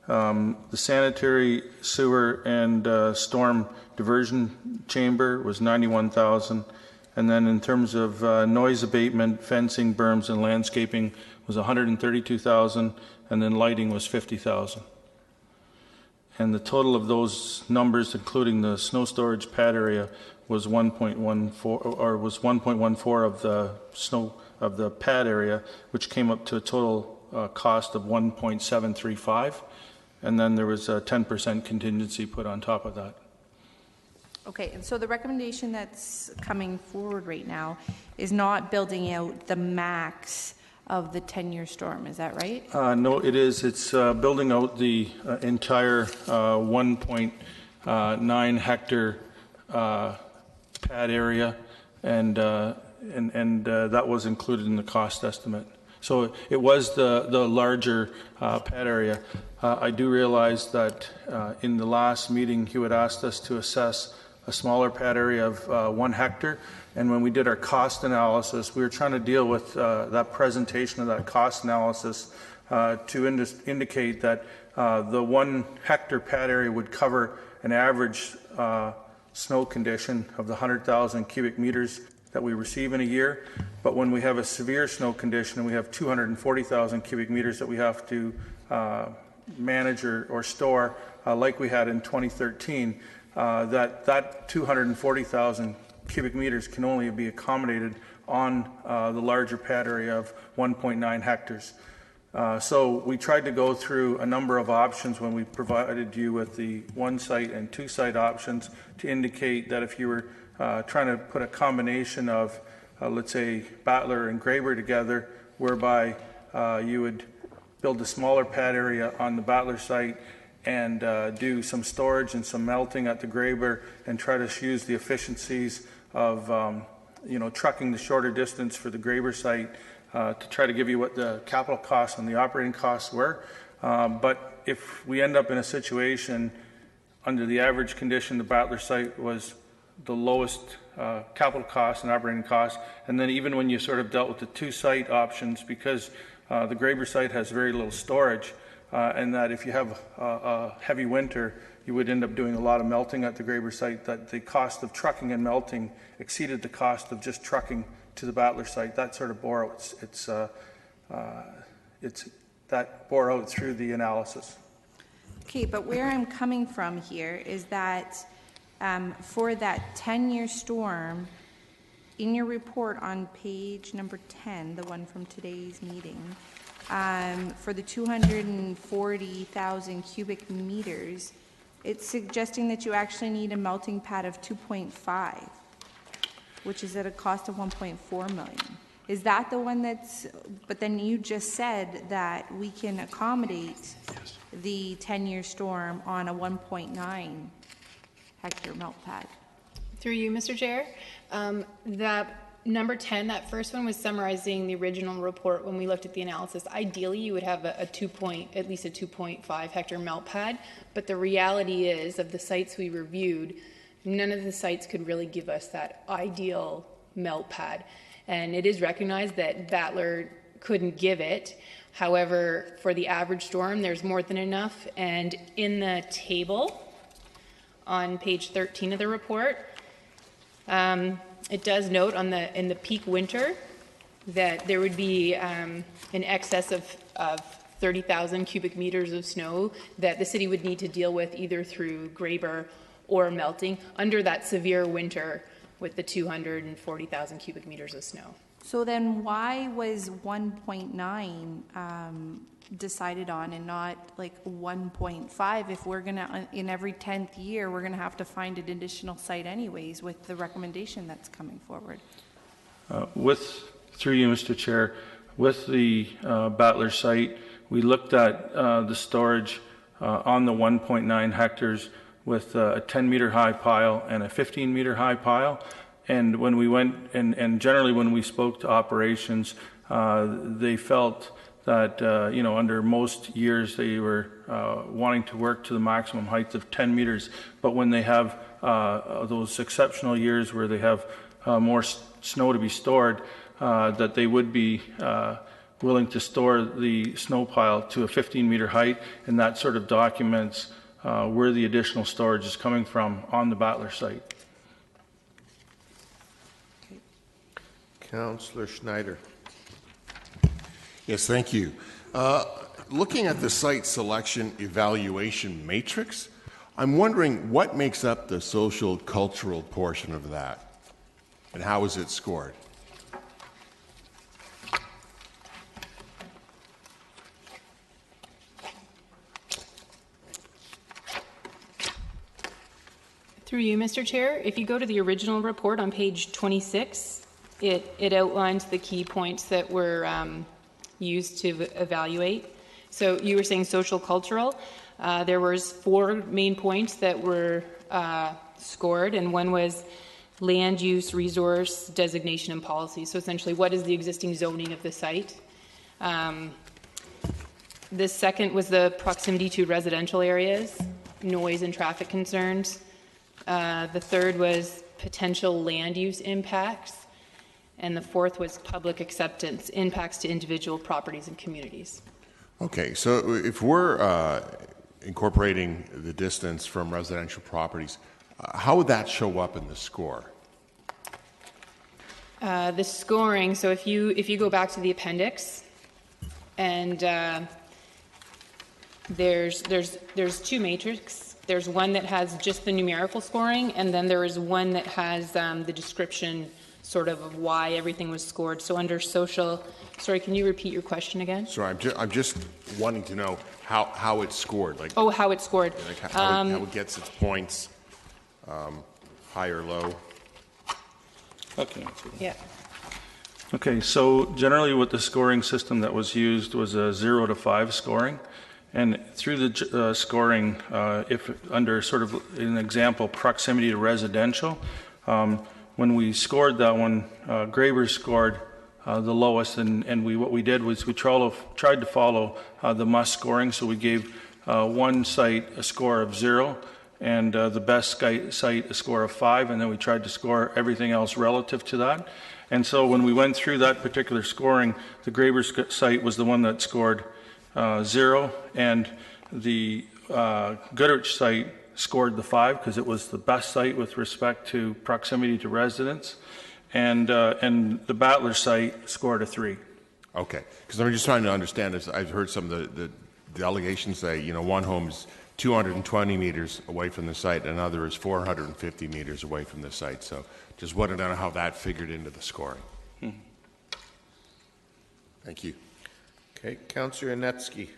The sanitary sewer and storm diversion chamber was 91,000. And then in terms of noise abatement, fencing, berms, and landscaping was 132,000, and then lighting was 50,000. And the total of those numbers, including the snow storage pad area, was 1.14, or was 1.14 of the snow of the pad area, which came up to a total cost of 1.735, and then there was a 10% contingency put on top of that. Okay, and so the recommendation that's coming forward right now is not building out the max of the 10-year storm, is that right? No, it is. It's building out the entire 1.9 hectare pad area, and that was included in the cost estimate. So it was the larger pad area. I do realize that in the last meeting, you had asked us to assess a smaller pad area of 1 hectare. And when we did our cost analysis, we were trying to deal with that presentation of that cost analysis to indicate that the 1 hectare pad area would cover an average snow condition of the 100,000 cubic meters that we receive in a year. But when we have a severe snow condition and we have 240,000 cubic meters that we have to manage or store, like we had in 2013, that 240,000 cubic meters can only be accommodated on the larger pad area of 1.9 hectares. So we tried to go through a number of options when we provided you with the one site and two site options to indicate that if you were trying to put a combination of, let's say, Battler and Graber together, whereby you would build a smaller pad area on the Battler site and do some storage and some melting at the Graber and try to use the efficiencies of trucking the shorter distance for the Graber site to try to give you what the capital costs and the operating costs were. But if we end up in a situation under the average condition, the Battler site was the lowest capital cost and operating costs. And then even when you sort of dealt with the two site options, because the Graber site has very little storage, and that if you have a heavy winter, you would end up doing a lot of melting at the Graber site, that the cost of trucking and melting exceeded the cost of just trucking to the Battler site. That sort of bore out, that bore out through the analysis. Okay, but where I'm coming from here is that for that 10-year storm, in your report on page number 10, the one from today's meeting, for the 240,000 cubic meters, it's suggesting that you actually need a melting pad of 2.5, which is at a cost of 1.4 million. Is that the one that's, but then you just said that we can accommodate the 10-year storm on a 1.9 hectare melt pad? Through you, Mr. Chair. That number 10, that first one was summarizing the original report when we looked at the analysis. Ideally, you would have at least a 2.5 hectare melt pad, but the reality is, of the sites we reviewed, none of the sites could really give us that ideal melt pad. And it is recognized that Battler couldn't give it. However, for the average storm, there's more than enough. And in the table on page 13 of the report, it does note in the peak winter that there would be an excess of 30,000 cubic meters of snow that the city would need to deal with either through Graber or melting under that severe winter with the 240,000 cubic meters of snow. So then why was 1.9 decided on and not like 1.5 if we're going to, in every 10th year, we're going to have to find an additional site anyways with the recommendation that's coming forward? Through you, Mr. Chair, with the Battler site, we looked at the storage on the 1.9 hectares with a 10-meter high pile and a 15-meter high pile. And when we went, and generally when we spoke to operations, they felt that, under most years they were wanting to work to the maximum height of 10 meters. But when they have those exceptional years where they have more snow to be stored, that they would be willing to store the snow pile to a 15-meter height, and that sort of documents where the additional storage is coming from on the Battler site. Councillor Schneider. Yes, thank you. Looking at the site selection evaluation matrix, I'm wondering what makes up the social cultural portion of that, and how is it scored? Through you, Mr. Chair, if you go to the original report on page 26, it outlines the key points that were used to evaluate. So you were saying social cultural. There was 4 main points that were scored, and one was land use, resource, designation, and policy. So essentially, what is the existing zoning of the site? The second was the proximity to residential areas, noise and traffic concerns. The third was potential land use impacts. And the fourth was public acceptance, impacts to individual properties and communities. Okay, so if we're incorporating the distance from residential properties, how would that show up in the score? The scoring, so if you go back to the appendix, and there's two matrices. There's one that has just the numerical scoring, and then there is one that has the description sort of why everything was scored. So under social, sorry, can you repeat your question again? Sorry, I'm just wanting to know how it's scored. Like, Oh, how it's scored. like how it gets its points, high or low. Okay. Yeah. Okay, so generally what the scoring system that was used was a 0 to 5 scoring. And through the scoring, if under sort of an example, proximity to residential, when we scored that one, Graber scored the lowest, and what we did was we tried to follow the must scoring. So we gave one site a score of 0, and the best site a score of 5, and then we tried to score everything else relative to that. And so when we went through that particular scoring, the Graber site was the one that scored 0, and the Goodrich site scored the 5 because it was the best site with respect to proximity to residents, and the Battler site scored a 3. Okay, because I'm just trying to understand this. I've heard some of the allegations say, one home is 220 meters away from the site, and another is 450 meters away from the site. So just wanted to know how that figured into the scoring. Thank you. Okay, Councillor Yanetsky.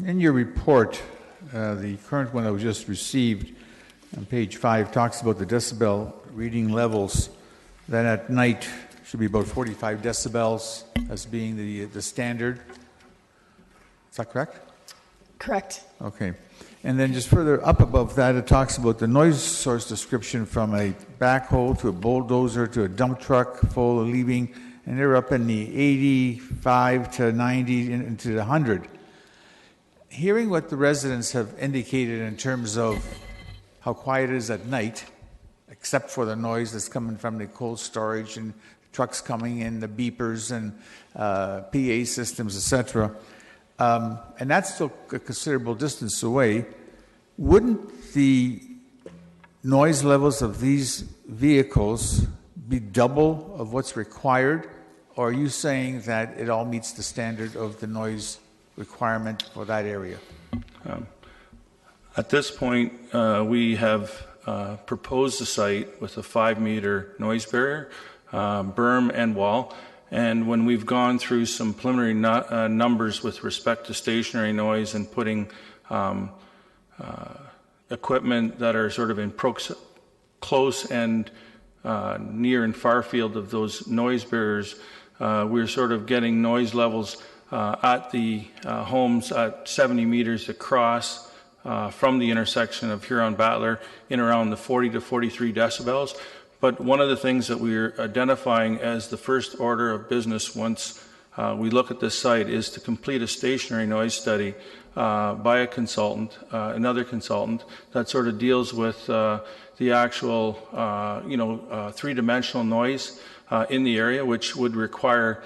In your report, the current one that was just received on page 5 talks about the decibel reading levels. Then at night should be about 45 decibels as being the standard. Is that correct? Correct. Okay. And then just further up above that, it talks about the noise source description from a backhoe to a bulldozer to a dump truck full of leaving, and they're up in the 85 to 90 into the 100. Hearing what the residents have indicated in terms of how quiet it is at night, except for the noise that's coming from the cold storage and trucks coming in, the beepers and PA systems, etc., and that's still a considerable distance away, wouldn't the noise levels of these vehicles be double of what's required? Or are you saying that it all meets the standard of the noise requirement for that area? At this point, we have proposed a site with a 5-meter noise barrier, berm and wall. And when we've gone through some preliminary numbers with respect to stationary noise and putting equipment that are sort of in close and near and far field of those noise barriers, we're sort of getting noise levels at the homes at 70 meters across from the intersection of Huron-Battler in around the 40 to 43 decibels. But one of the things that we're identifying as the first order of business once we look at this site is to complete a stationary noise study by a consultant, another consultant, that sort of deals with the actual, three-dimensional noise in the area, which would require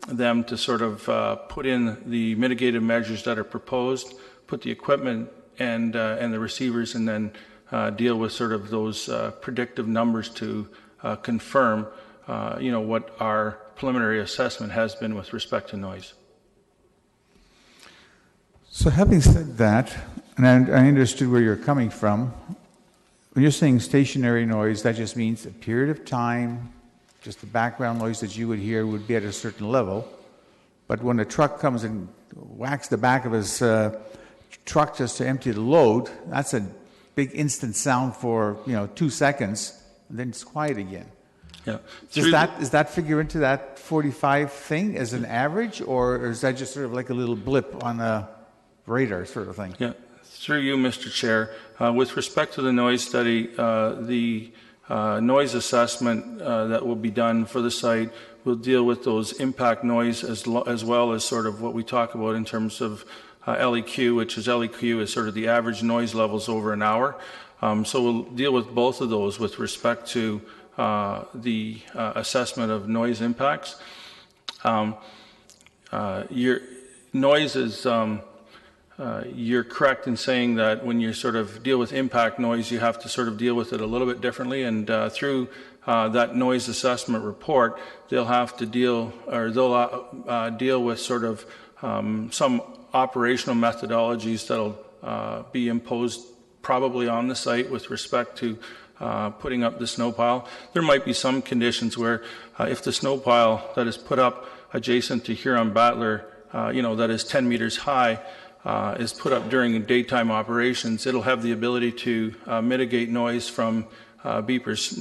them to sort of put in the mitigative measures that are proposed, put the equipment and the receivers, and then deal with sort of those predictive numbers to confirm, what our preliminary assessment has been with respect to noise. So having said that, and I understood where you're coming from, when you're saying stationary noise, that just means a period of time, just the background noise that you would hear would be at a certain level. But when a truck comes and whacks the back of his truck just to empty the load, that's a big instant sound for 2 seconds, and then it's quiet again. Yeah. Does that figure into that 45 thing as an average, or is that just sort of like a little blip on a radar sort of thing? Yeah. Through you, Mr. Chair, with respect to the noise study, the noise assessment that will be done for the site will deal with those impact noise as well as sort of what we talk about in terms of LEQ, which is LEQ is sort of the average noise levels over an hour. So we'll deal with both of those with respect to the assessment of noise impacts. Your noise is you're correct in saying that when you sort of deal with impact noise, you have to sort of deal with it a little bit differently. And through that noise assessment report, they'll have to deal, or they'll deal with sort of some operational methodologies that'll be imposed probably on the site with respect to putting up the snow pile. There might be some conditions where if the snow pile that is put up adjacent to Huron-Battler, that is 10 meters high, is put up during daytime operations, it'll have the ability to mitigate noise from beepers.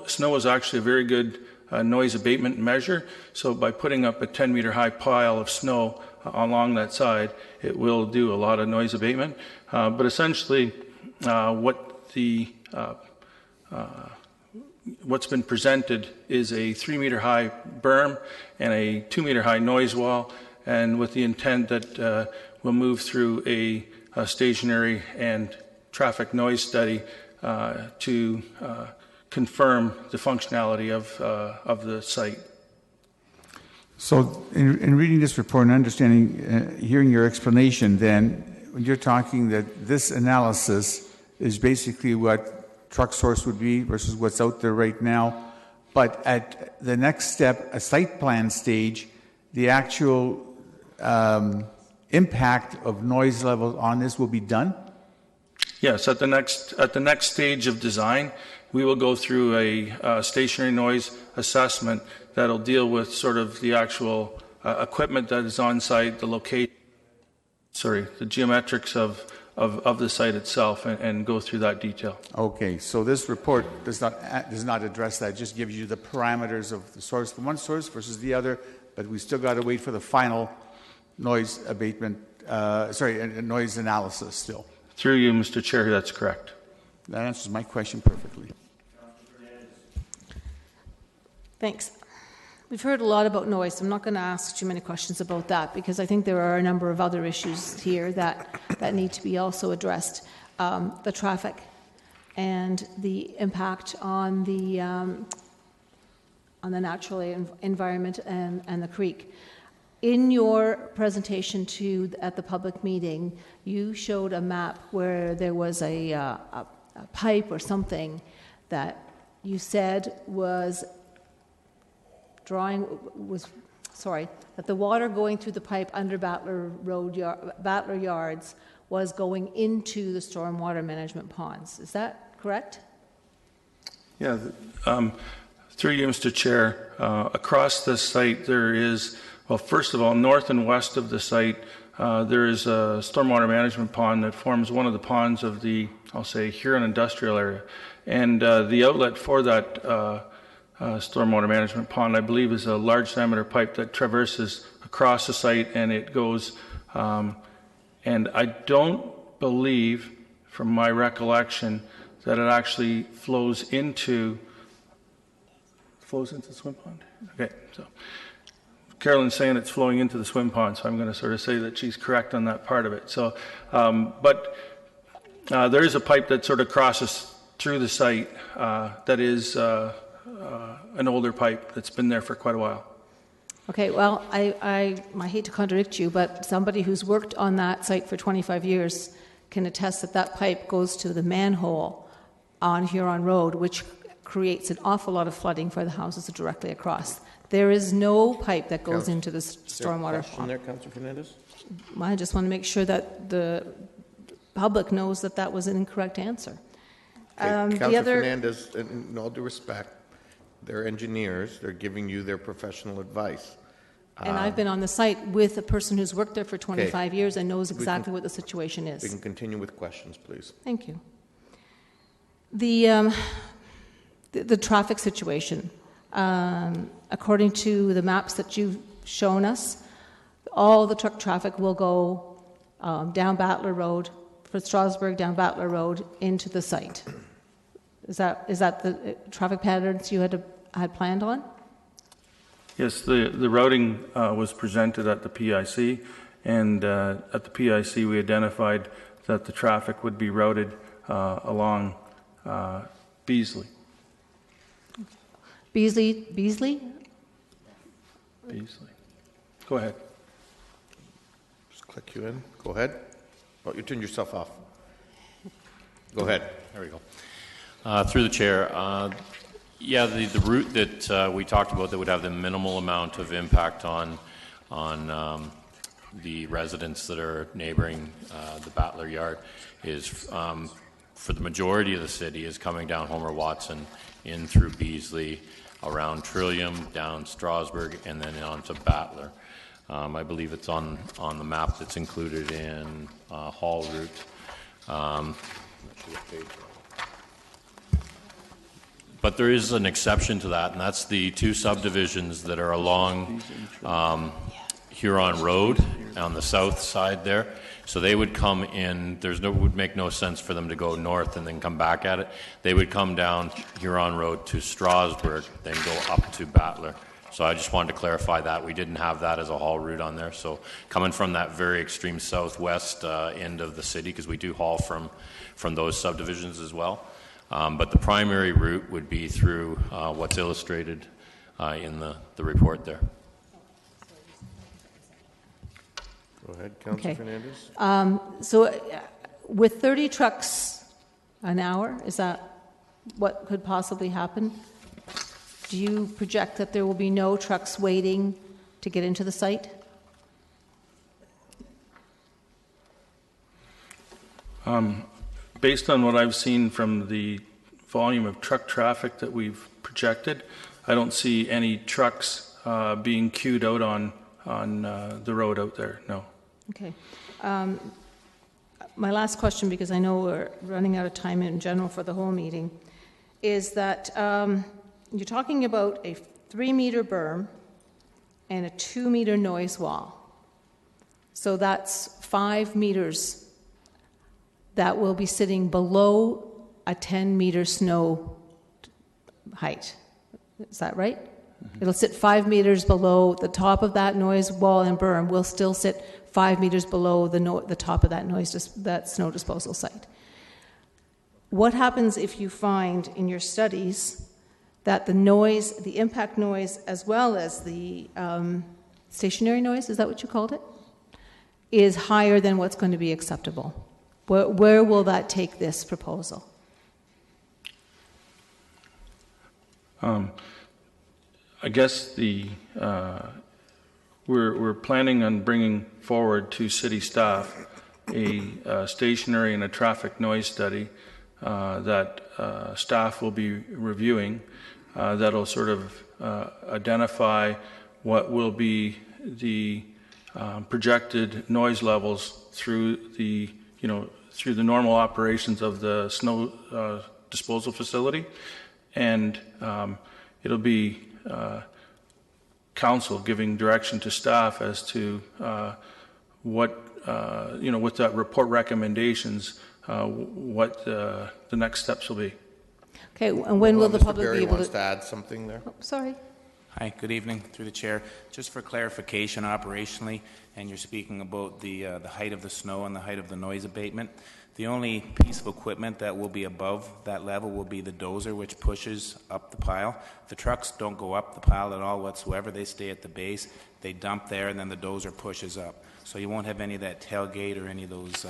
Snow is actually a very good noise abatement measure, so by putting up a 10-meter high pile of snow along that side, it will do a lot of noise abatement. But essentially, what's been presented is a 3-meter high berm and a 2-meter high noise wall, and with the intent that we'll move through a stationary and traffic noise study to confirm the functionality of the site. So in reading this report and understanding, hearing your explanation, then when you're talking that this analysis is basically what truck source would be versus what's out there right now, but at the next step, a site plan stage, the actual impact of noise levels on this will be done? Yes, at the next stage of design, we will go through a stationary noise assessment that'll deal with sort of the actual equipment that is on site, the geometrics of the site itself, and go through that detail. Okay, so this report does not address that. It just gives you the parameters of the source, the one source versus the other, but we still got to wait for the final noise abatement, noise analysis still. Through you, Mr. Chair, that's correct. That answers my question perfectly. Thanks. We've heard a lot about noise. I'm not going to ask too many questions about that because I think there are a number of other issues here that need to be also addressed. The traffic and the impact on the natural environment and the creek. In your presentation at the public meeting, you showed a map where there was a pipe or something that you said that the water going through the pipe under Battler Yards was going into the stormwater management ponds. Is that correct? Yeah. Through you, Mr. Chair, across this site there is, well, first of all, north and west of the site, there is a stormwater management pond that forms one of the ponds of the, I'll say, Huron industrial area. And the outlet for that stormwater management pond, I believe, is a large diameter pipe that traverses across the site, and it goes, and I don't believe, from my recollection, that it actually flows into the swim pond? Okay, so Carolyn's saying it's flowing into the swim pond, so I'm going to sort of say that she's correct on that part of it. So, but there is a pipe that sort of crosses through the site that is an older pipe that's been there for quite a while. Okay, well, I hate to contradict you, but somebody who's worked on that site for 25 years can attest that that pipe goes to the manhole on Huron Road, which creates an awful lot of flooding for the houses directly across. There is no pipe that goes into the stormwater pond. There, Councillor Fernandez? I just want to make sure that the public knows that that was an incorrect answer. Councillor Fernandez, in all due respect, they're engineers. They're giving you their professional advice. And I've been on the site with a person who's worked there for 25 years and knows exactly what the situation is. We can continue with questions, please. Thank you. The traffic situation, according to the maps that you've shown us, all the truck traffic will go down Battler Road, for Strasbourg, down Battler Road, into the site. Is that the traffic patterns you had planned on? Yes, the routing was presented at the PIC, and at the PIC we identified that the traffic would be routed along Beasley. Beasley? Go ahead. Just click you in. Go ahead. Oh, you turned yourself off. Go ahead. There we go. Through the chair, yeah, the route that we talked about that would have the minimal amount of impact on the residents that are neighboring the Battler Yard is, for the majority of the city, is coming down Homer Watson, in through Beasley, around Trillium, down Strasburg, and then on to Battler. I believe it's on the map that's included in Hall Route. But there is an exception to that, and that's the two subdivisions that are along Huron Road on the south side there. So they would come in, would make no sense for them to go north and then come back at it. They would come down Huron Road to Strasburg, then go up to Battler. So I just wanted to clarify that. We didn't have that as a haul route on there. So coming from that very extreme southwest end of the city, because we do haul from those subdivisions as well. But the primary route would be through what's illustrated in the report there. Go ahead, Councillor Okay. Fernandez. So with 30 trucks an hour, is that what could possibly happen? Do you project that there will be no trucks waiting to get into the site? Based on what I've seen from the volume of truck traffic that we've projected, I don't see any trucks being queued out on the road out there, no. Okay. My last question, because I know we're running out of time in general for the whole meeting, is that you're talking about a 3-meter berm and a 2-meter noise wall. So that's 5 meters that will be sitting below a 10-meter snow height. Is that right? Mm-hmm. It'll sit 5 meters below the top of that noise wall and berm. Will still sit 5 meters below the top of that snow disposal site. What happens if you find in your studies that the noise, the impact noise, as well as the stationary noise, is that what you called it, is higher than what's going to be acceptable? Where will that take this proposal? I guess we're planning on bringing forward to city staff a stationary and a traffic noise study that staff will be reviewing. That'll sort of identify what will be the projected noise levels through the normal operations of the snow disposal facility, and it'll be council giving direction to staff as to what with that report recommendations, what the next steps will be. Okay, and when will the Mr. public Barry be able wants to... to add something there. Oh, sorry. Hi, good evening, through the chair. Just for clarification operationally, and you're speaking about the height of the snow and the height of the noise abatement. The only piece of equipment that will be above that level will be the dozer, which pushes up the pile. The trucks don't go up the pile at all whatsoever. They stay at the base, they dump there, and then the dozer pushes up. So you won't have any of that tailgate or any of those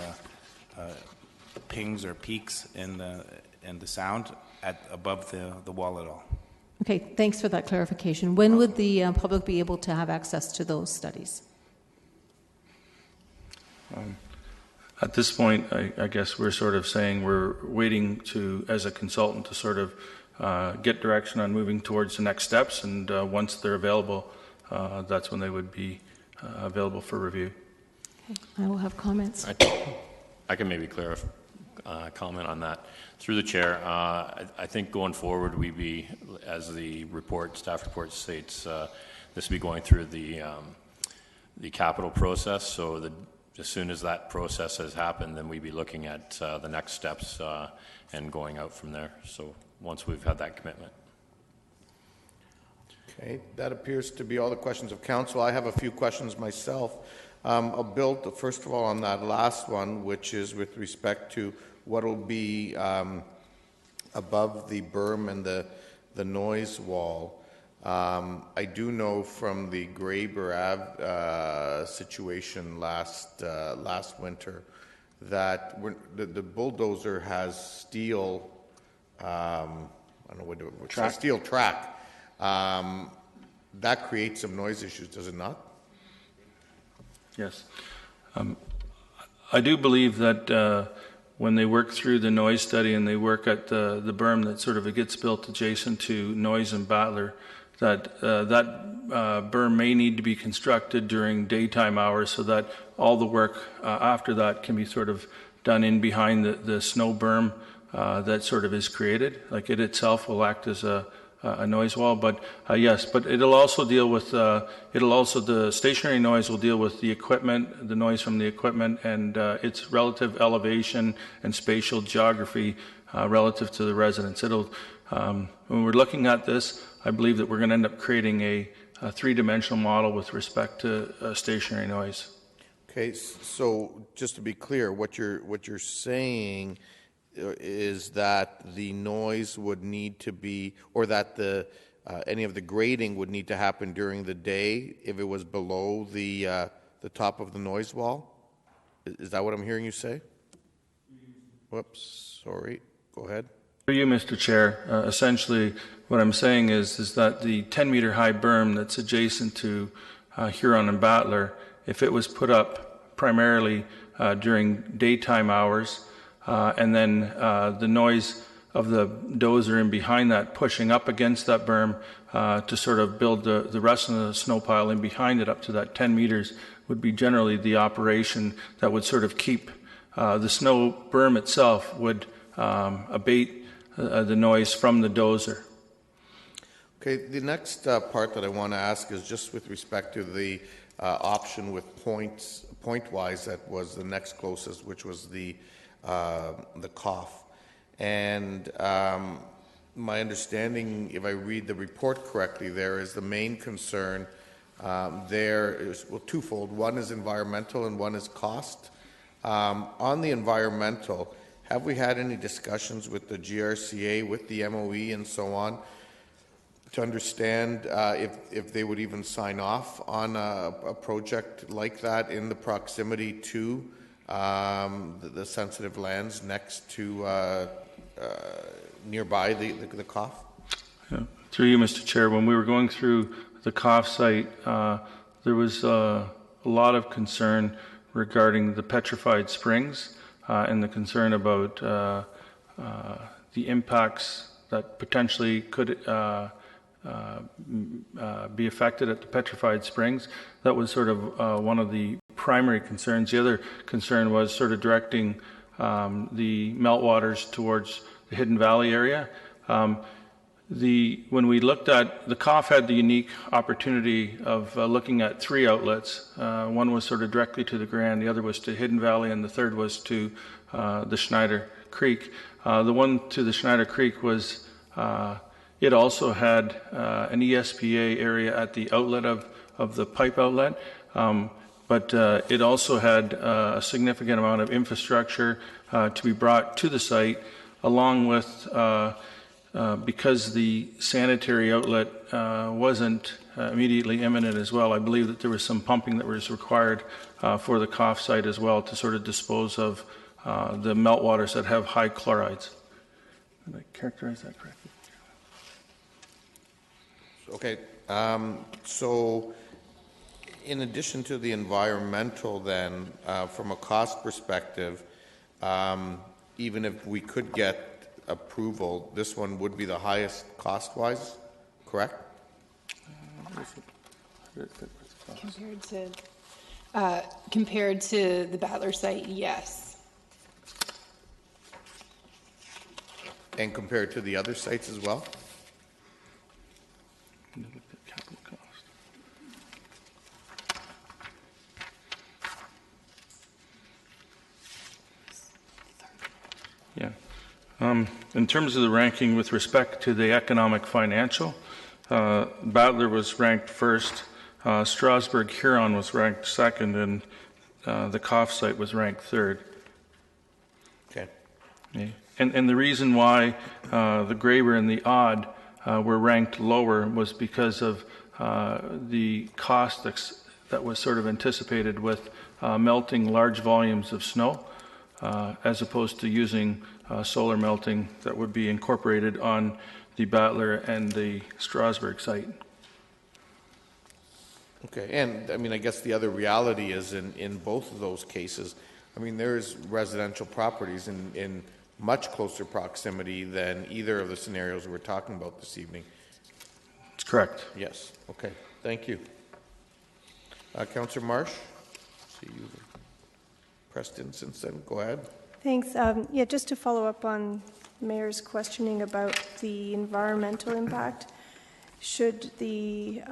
pings or peaks in the sound above the wall at all. Okay, thanks for that clarification. When would the public be able to have access to those studies? At this point, I guess we're sort of saying we're waiting as a consultant to sort of get direction on moving towards the next steps, and once they're available, that's when they would be available for review. Okay, I will have comments. I can maybe comment on that. Through the chair, I think going forward, as the staff report states, this will be going through the capital process. So as soon as that process has happened, then we'd be looking at the next steps and going out from there. So once we've had that commitment. Okay, that appears to be all the questions of council. I have a few questions myself. I'll build, first of all, on that last one, which is with respect to what will be above the berm and the noise wall. I do know from the Graber Ave situation last winter that the bulldozer has steel, I don't know what Track. steel track. That creates some noise issues, does it not? Yes. I do believe that when they work through the noise study and they work at the berm that sort of gets built adjacent to Noise and Battler, that berm may need to be constructed during daytime hours so that all the work after that can be sort of done in behind the snow berm that sort of is created. Like it itself will act as a noise wall, but yes, but it'll also deal with, the stationary noise will deal with the equipment, the noise from the equipment and its relative elevation and spatial geography relative to the residents. When we're looking at this, I believe that we're going to end up creating a three-dimensional model with respect to stationary noise. Okay, so just to be clear, what you're saying is that the noise would need to be, or that any of the grading would need to happen during the day if it was below the top of the noise wall? Is that what I'm hearing you say? Whoops, sorry. Go ahead. For you, Mr. Chair, essentially what I'm saying is that the 10-meter high berm that's adjacent to Huron and Battler, if it was put up primarily during daytime hours, and then the noise of the dozer in behind that pushing up against that berm to sort of build the rest of the snow pile in behind it up to that 10 meters would be generally the operation that would sort of keep the snow berm itself would abate the noise from the dozer. Okay, the next part that I want to ask is just with respect to the option with point-wise that was the next closest, which was the cough. And my understanding, if I read the report correctly, there is the main concern there is, well, twofold. One is environmental and one is cost. On the environmental, have we had any discussions with the GRCA, with the MOE and so on, to understand if they would even sign off on a project like that in the proximity to the sensitive lands next to nearby the cough? Yeah. Through you, Mr. Chair, when we were going through the cough site, there was a lot of concern regarding the petrified springs and the concern about the impacts that potentially could be affected at the petrified springs. That was sort of one of the primary concerns. The other concern was sort of directing the meltwaters towards the Hidden Valley area. When we looked at, the COF had the unique opportunity of looking at three outlets. One was sort of directly to the Grand, the other was to Hidden Valley, and the third was to the Schneider Creek. The one to the Schneider Creek was, it also had an ESPA area at the outlet of the pipe outlet, but it also had a significant amount of infrastructure to be brought to the site, along with because the sanitary outlet wasn't immediately imminent as well. I believe that there was some pumping that was required for the COF site as well to sort of dispose of the meltwaters that have high chlorides. Did I characterize that correctly? Okay, so in addition to the environmental then, from a cost perspective, even if we could get approval, this one would be the highest cost-wise, correct? Compared to the Battler site, yes. And compared to the other sites as well? Capital cost. Yeah. In terms of the ranking with respect to the economic financial, Battler was ranked first, Strasbourg Huron was ranked second, and the COF site was ranked third. Okay. Okay. And the reason why the Graber and the Odd were ranked lower was because of the cost that was sort of anticipated with melting large volumes of snow. as opposed to using solar melting that would be incorporated on the Battler and the Strasbourg site. Okay, and I mean, I guess the other reality is in both of those cases, I mean, there's residential properties in much closer proximity than either of the scenarios we're talking about this evening. That's correct. Yes, okay, thank you. Councillor Marsh, see you pressed in since then, go ahead. Thanks. Yeah, just to follow up on the Mayor's questioning about the environmental impact, should the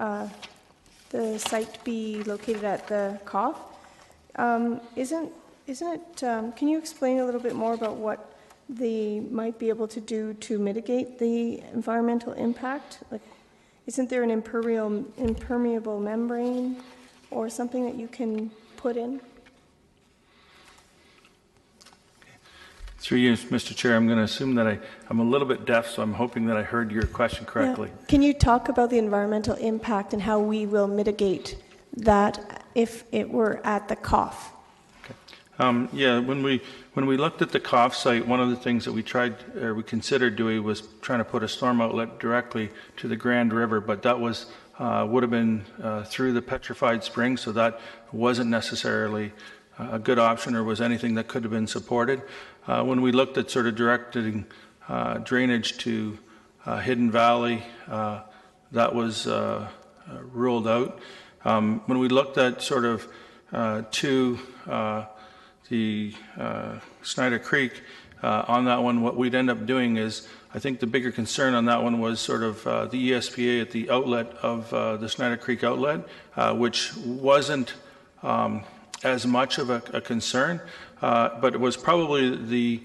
site be located at the COF? Isn't it, can you explain a little bit more about what they might be able to do to mitigate the environmental impact? Like, isn't there an impermeable membrane or something that you can put in? Through you, Mr. Chair, I'm going to assume that I'm a little bit deaf, so I'm hoping that I heard your question correctly. Yeah. Can you talk about the environmental impact and how we will mitigate that if it were at the COF? Okay. Yeah, when we looked at the COF site, one of the things that we considered doing was trying to put a storm outlet directly to the Grand River, but that was would have been through the petrified spring, so that wasn't necessarily a good option or was anything that could have been supported. When we looked at sort of directing drainage to Hidden Valley, that was ruled out. When we looked at sort of to the Snyder Creek, on that one, what we'd end up doing is, I think the bigger concern on that one was sort of the ESPA at the outlet of the Snyder Creek outlet, which wasn't as much of a concern, but it was probably the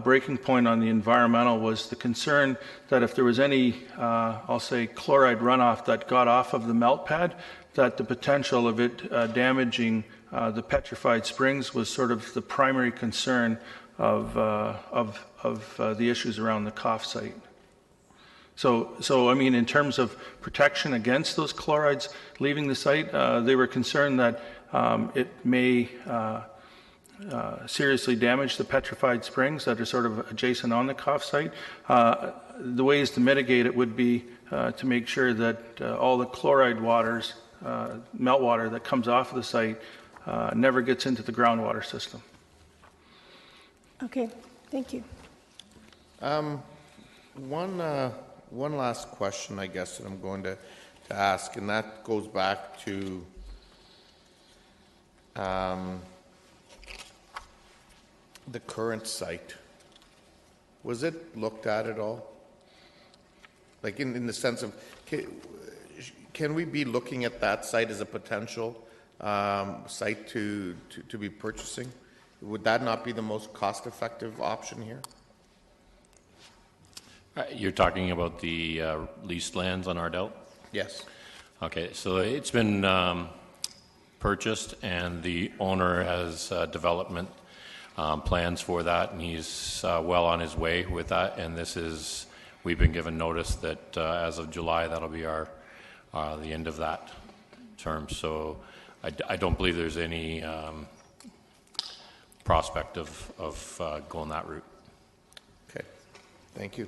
breaking point on the environmental was the concern that if there was any, I'll say, chloride runoff that got off of the melt pad, that the potential of it damaging the petrified springs was sort of the primary concern of the issues around the COF site. So I mean, in terms of protection against those chlorides leaving the site, they were concerned that it may seriously damage the petrified springs that are sort of adjacent on the COF site. The ways to mitigate it would be to make sure that all the chloride waters, meltwater that comes off of the site never gets into the groundwater system. Okay, thank you. One last question, I guess, that I'm going to ask, and that goes back to the current site. Was it looked at all? Like in the sense of, can we be looking at that site as a potential site to be purchasing? Would that not be the most cost-effective option here? You're talking about the leased lands on Ardell? Yes. Okay, so it's been purchased, and the owner has development plans for that, and he's well on his way with that. And we've been given notice that as of July, that'll be the end of that term. So I don't believe there's any prospect of going that route. Okay, thank you.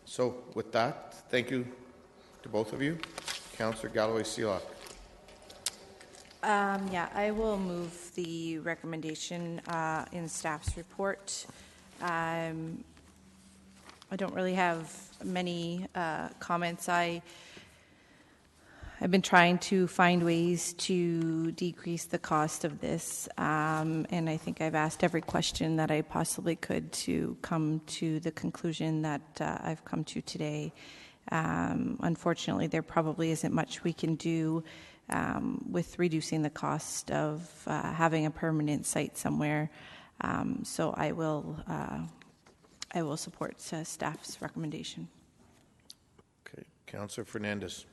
So with that, thank you to both of you. Councillor Galloway-Seelock. Yeah, I will move the recommendation in staff's report. I don't really have many comments. I've been trying to find ways to decrease the cost of this, and I think I've asked every question that I possibly could to come to the conclusion that I've come to today. Unfortunately, there probably isn't much we can do with reducing the cost of having a permanent site somewhere. So I will support staff's recommendation. Okay, Councillor Fernandez.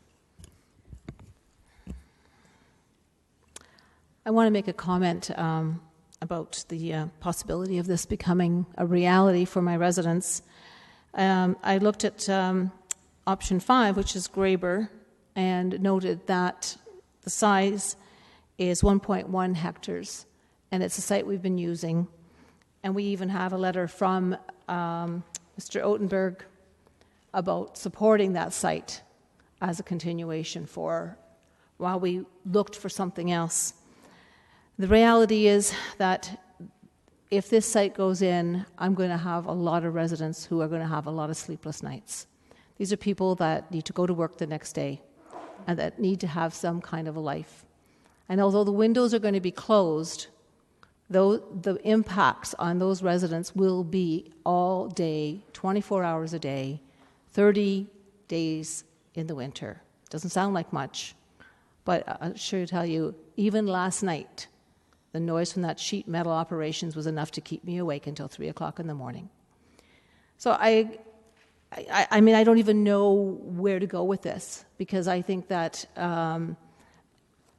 I want to make a comment about the possibility of this becoming a reality for my residents. I looked at option 5, which is Graber, and noted that the size is 1.1 hectares, and it's a site we've been using. And we even have a letter from Mr. Otenberg about supporting that site as a continuation for while we looked for something else. The reality is that if this site goes in, I'm going to have a lot of residents who are going to have a lot of sleepless nights. These are people that need to go to work the next day and that need to have some kind of a life. And although the windows are going to be closed, though the impacts on those residents will be all day, 24 hours a day, 30 days in the winter. Doesn't sound like much, but I'll sure tell you, even last night, the noise from that sheet metal operations was enough to keep me awake until 3 o'clock in the morning. So I mean, I don't even know where to go with this, because I think that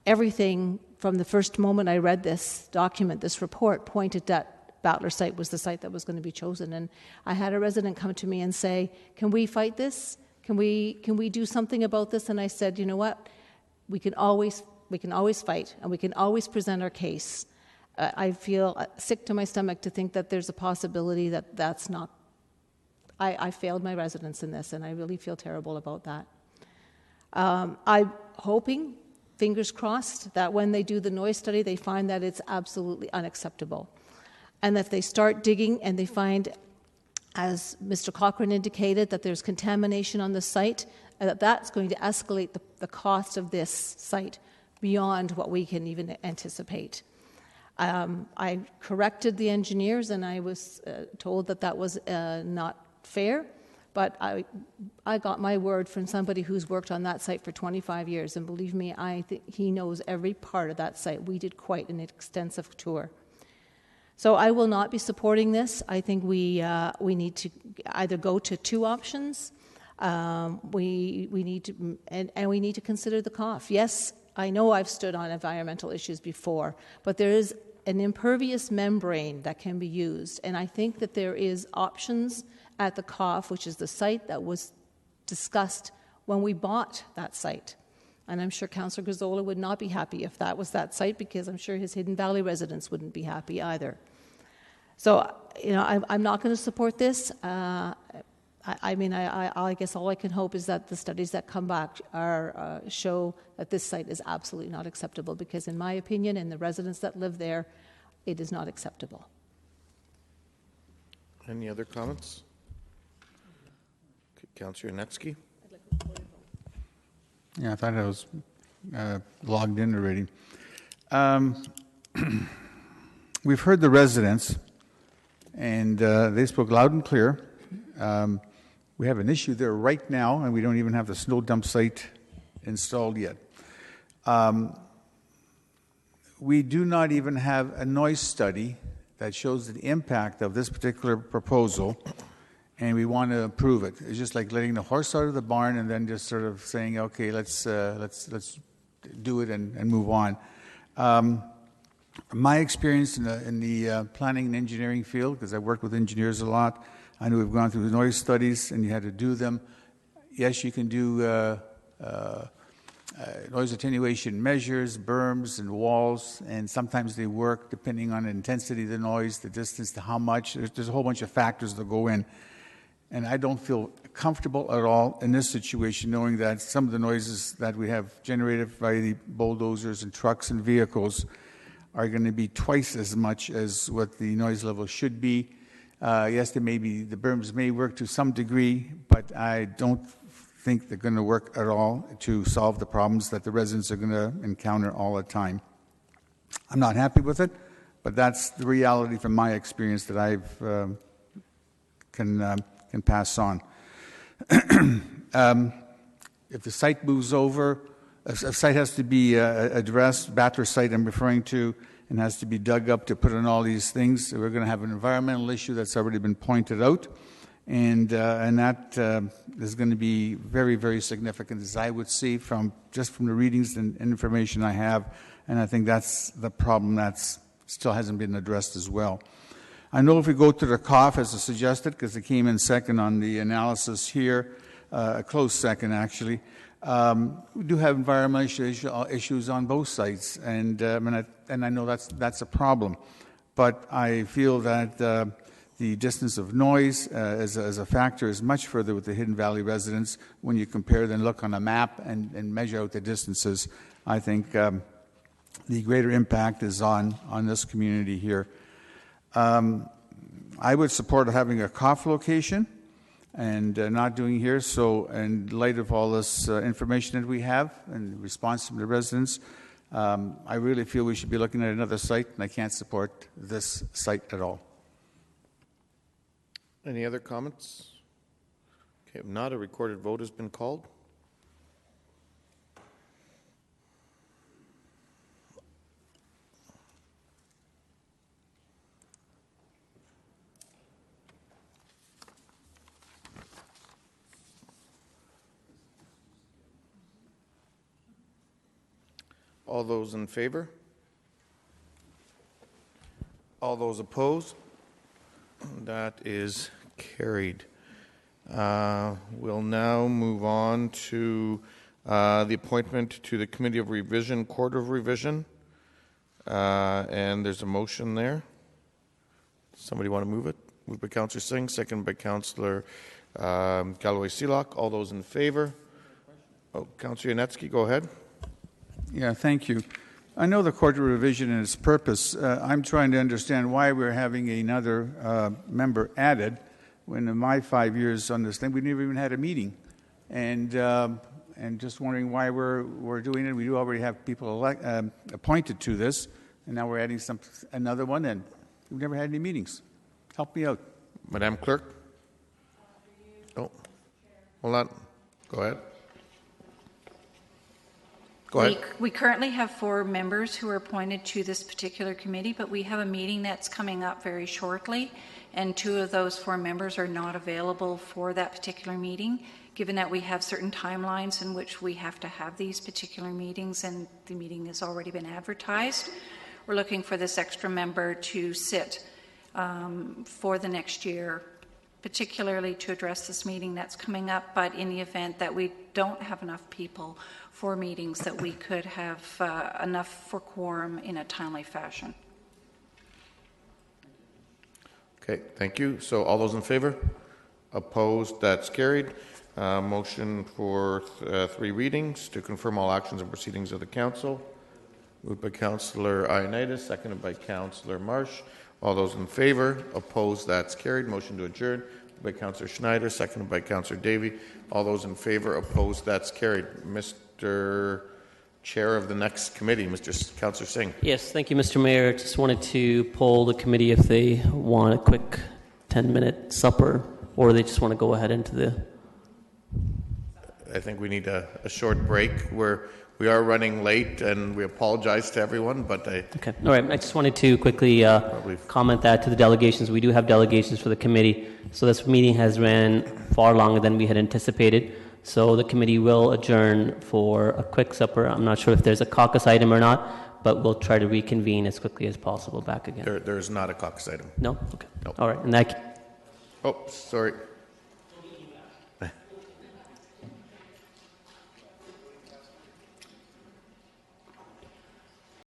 everything from the first moment I read this document, this report, pointed that Battler site was the site that was going to be chosen. And I had a resident come to me and say, can we fight this? Can we do something about this? And I said, you know what? We can always fight, and we can always present our case. I feel sick to my stomach to think that there's a possibility that that's not. I failed my residents in this, and I really feel terrible about that. I'm hoping, fingers crossed, that when they do the noise study, they find that it's absolutely unacceptable. And if they start digging and they find, as Mr. Cochran indicated, that there's contamination on the site, that's going to escalate the cost of this site beyond what we can even anticipate. I corrected the engineers, and I was told that that was not fair, but I got my word from somebody who's worked on that site for 25 years, and believe me, I think he knows every part of that site. We did quite an extensive tour. So I will not be supporting this. I think we need to either go to two options. We need to, and we need to consider the cost. Yes, I know I've stood on environmental issues before, but there is an impervious membrane that can be used, and I think that there is options at the COF, which is the site that was discussed when we bought that site. And I'm sure Councillor Gazzola would not be happy if that was that site, because I'm sure his Hidden Valley residents wouldn't be happy either. So, you know, I'm not going to support this. I mean, I guess all I can hope is that the studies that come back are show that this site is absolutely not acceptable, because in my opinion, and the residents that live there, it is not acceptable. Any other comments? Councillor Yanetsky? Yeah, I thought I was logged in already. We've heard the residents, and they spoke loud and clear. We have an issue there right now, and we don't even have the snow dump site installed yet. We do not even have a noise study that shows the impact of this particular proposal, and we want to approve it. It's just like letting the horse out of the barn and then just sort of saying, okay, let's do it and move on. My experience in the planning and engineering field, because I worked with engineers a lot, I know we've gone through the noise studies and you had to do them. Yes, you can do noise attenuation measures, berms and walls, and sometimes they work depending on the intensity of the noise, the distance to how much. There's a whole bunch of factors that go in. And I don't feel comfortable at all in this situation, knowing that some of the noises that we have generated by the bulldozers and trucks and vehicles are going to be twice as much as what the noise level should be. Yes, the berms may work to some degree, but I don't think they're going to work at all to solve the problems that the residents are going to encounter all the time. I'm not happy with it, but that's the reality from my experience that I've can pass on. If the site moves over, a site has to be addressed, Battler site I'm referring to, and has to be dug up to put in all these things. We're going to have an environmental issue that's already been pointed out, and that is going to be very, very significant, as I would see from the readings and information I have, and I think that's the problem that still hasn't been addressed as well. I know if we go to the COF as suggested, because it came in second on the analysis here, a close second actually, We do have environmental issues on both sites, and I know that's a problem. But I feel that the distance of noise as a factor is much further with the Hidden Valley residents when you compare and look on a map and measure out the distances. I think the greater impact is on this community here. I would support having a COF location and not doing here. So in light of all this information that we have and response from the residents, I really feel we should be looking at another site, and I can't support this site at all. Any other comments? Okay, if not, a recorded vote has been called. All those in favor? All those opposed? That is carried. We'll now move on to the appointment to the Committee of Revision, Court of Revision. And there's a motion there. Somebody want to move it? Moved by Councillor Singh, second by Councillor Galloway-Seelock. All those in favor? Oh, Councillor Yanetsky, go ahead. Yeah, thank you. I know the Court of Revision and its purpose. I'm trying to understand why we're having another member added when in my 5 years on this thing, we never even had a meeting. And just wondering why we're doing it. We do already have people appointed to this, and now we're adding another one, and we've never had any meetings. Help me out. Madam Clerk? Oh, hold on. Go ahead. We currently have 4 members who are appointed to this particular committee, but we have a meeting that's coming up very shortly, and 2 of those 4 members are not available for that particular meeting, given that we have certain timelines in which we have to have these particular meetings, and the meeting has already been advertised. We're looking for this extra member to sit for the next year, particularly to address this meeting that's coming up, but in the event that we don't have enough people for meetings, that we could have enough for quorum in a timely fashion. Okay, thank you. So all those in favor? Opposed? That's carried. Motion for 3 readings to confirm all actions and proceedings of the Council. Moved by Councillor Ioannidis, seconded by Councillor Marsh. All those in favor? Opposed? That's carried. Motion to adjourn by Councillor Schneider, seconded by Councillor Davey. All those in favor? Opposed? That's carried. Mr. Chair of the next committee, Mr. Councillor Singh. Yes, thank you, Mr. Mayor. Just wanted to poll the committee if they want a quick 10-minute supper or they just want to go ahead into the... I think we need a short break. We are running late, and we apologize to everyone, but Okay. All right. I just wanted to quickly comment that to the delegations. We do have delegations for the committee, so this meeting has ran far longer than we had anticipated. So the committee will adjourn for a quick supper. I'm not sure if there's a caucus item or not, but we'll try to reconvene as quickly as possible back again. There's not a caucus item. No? Okay. No. All right. In that... Oh, sorry.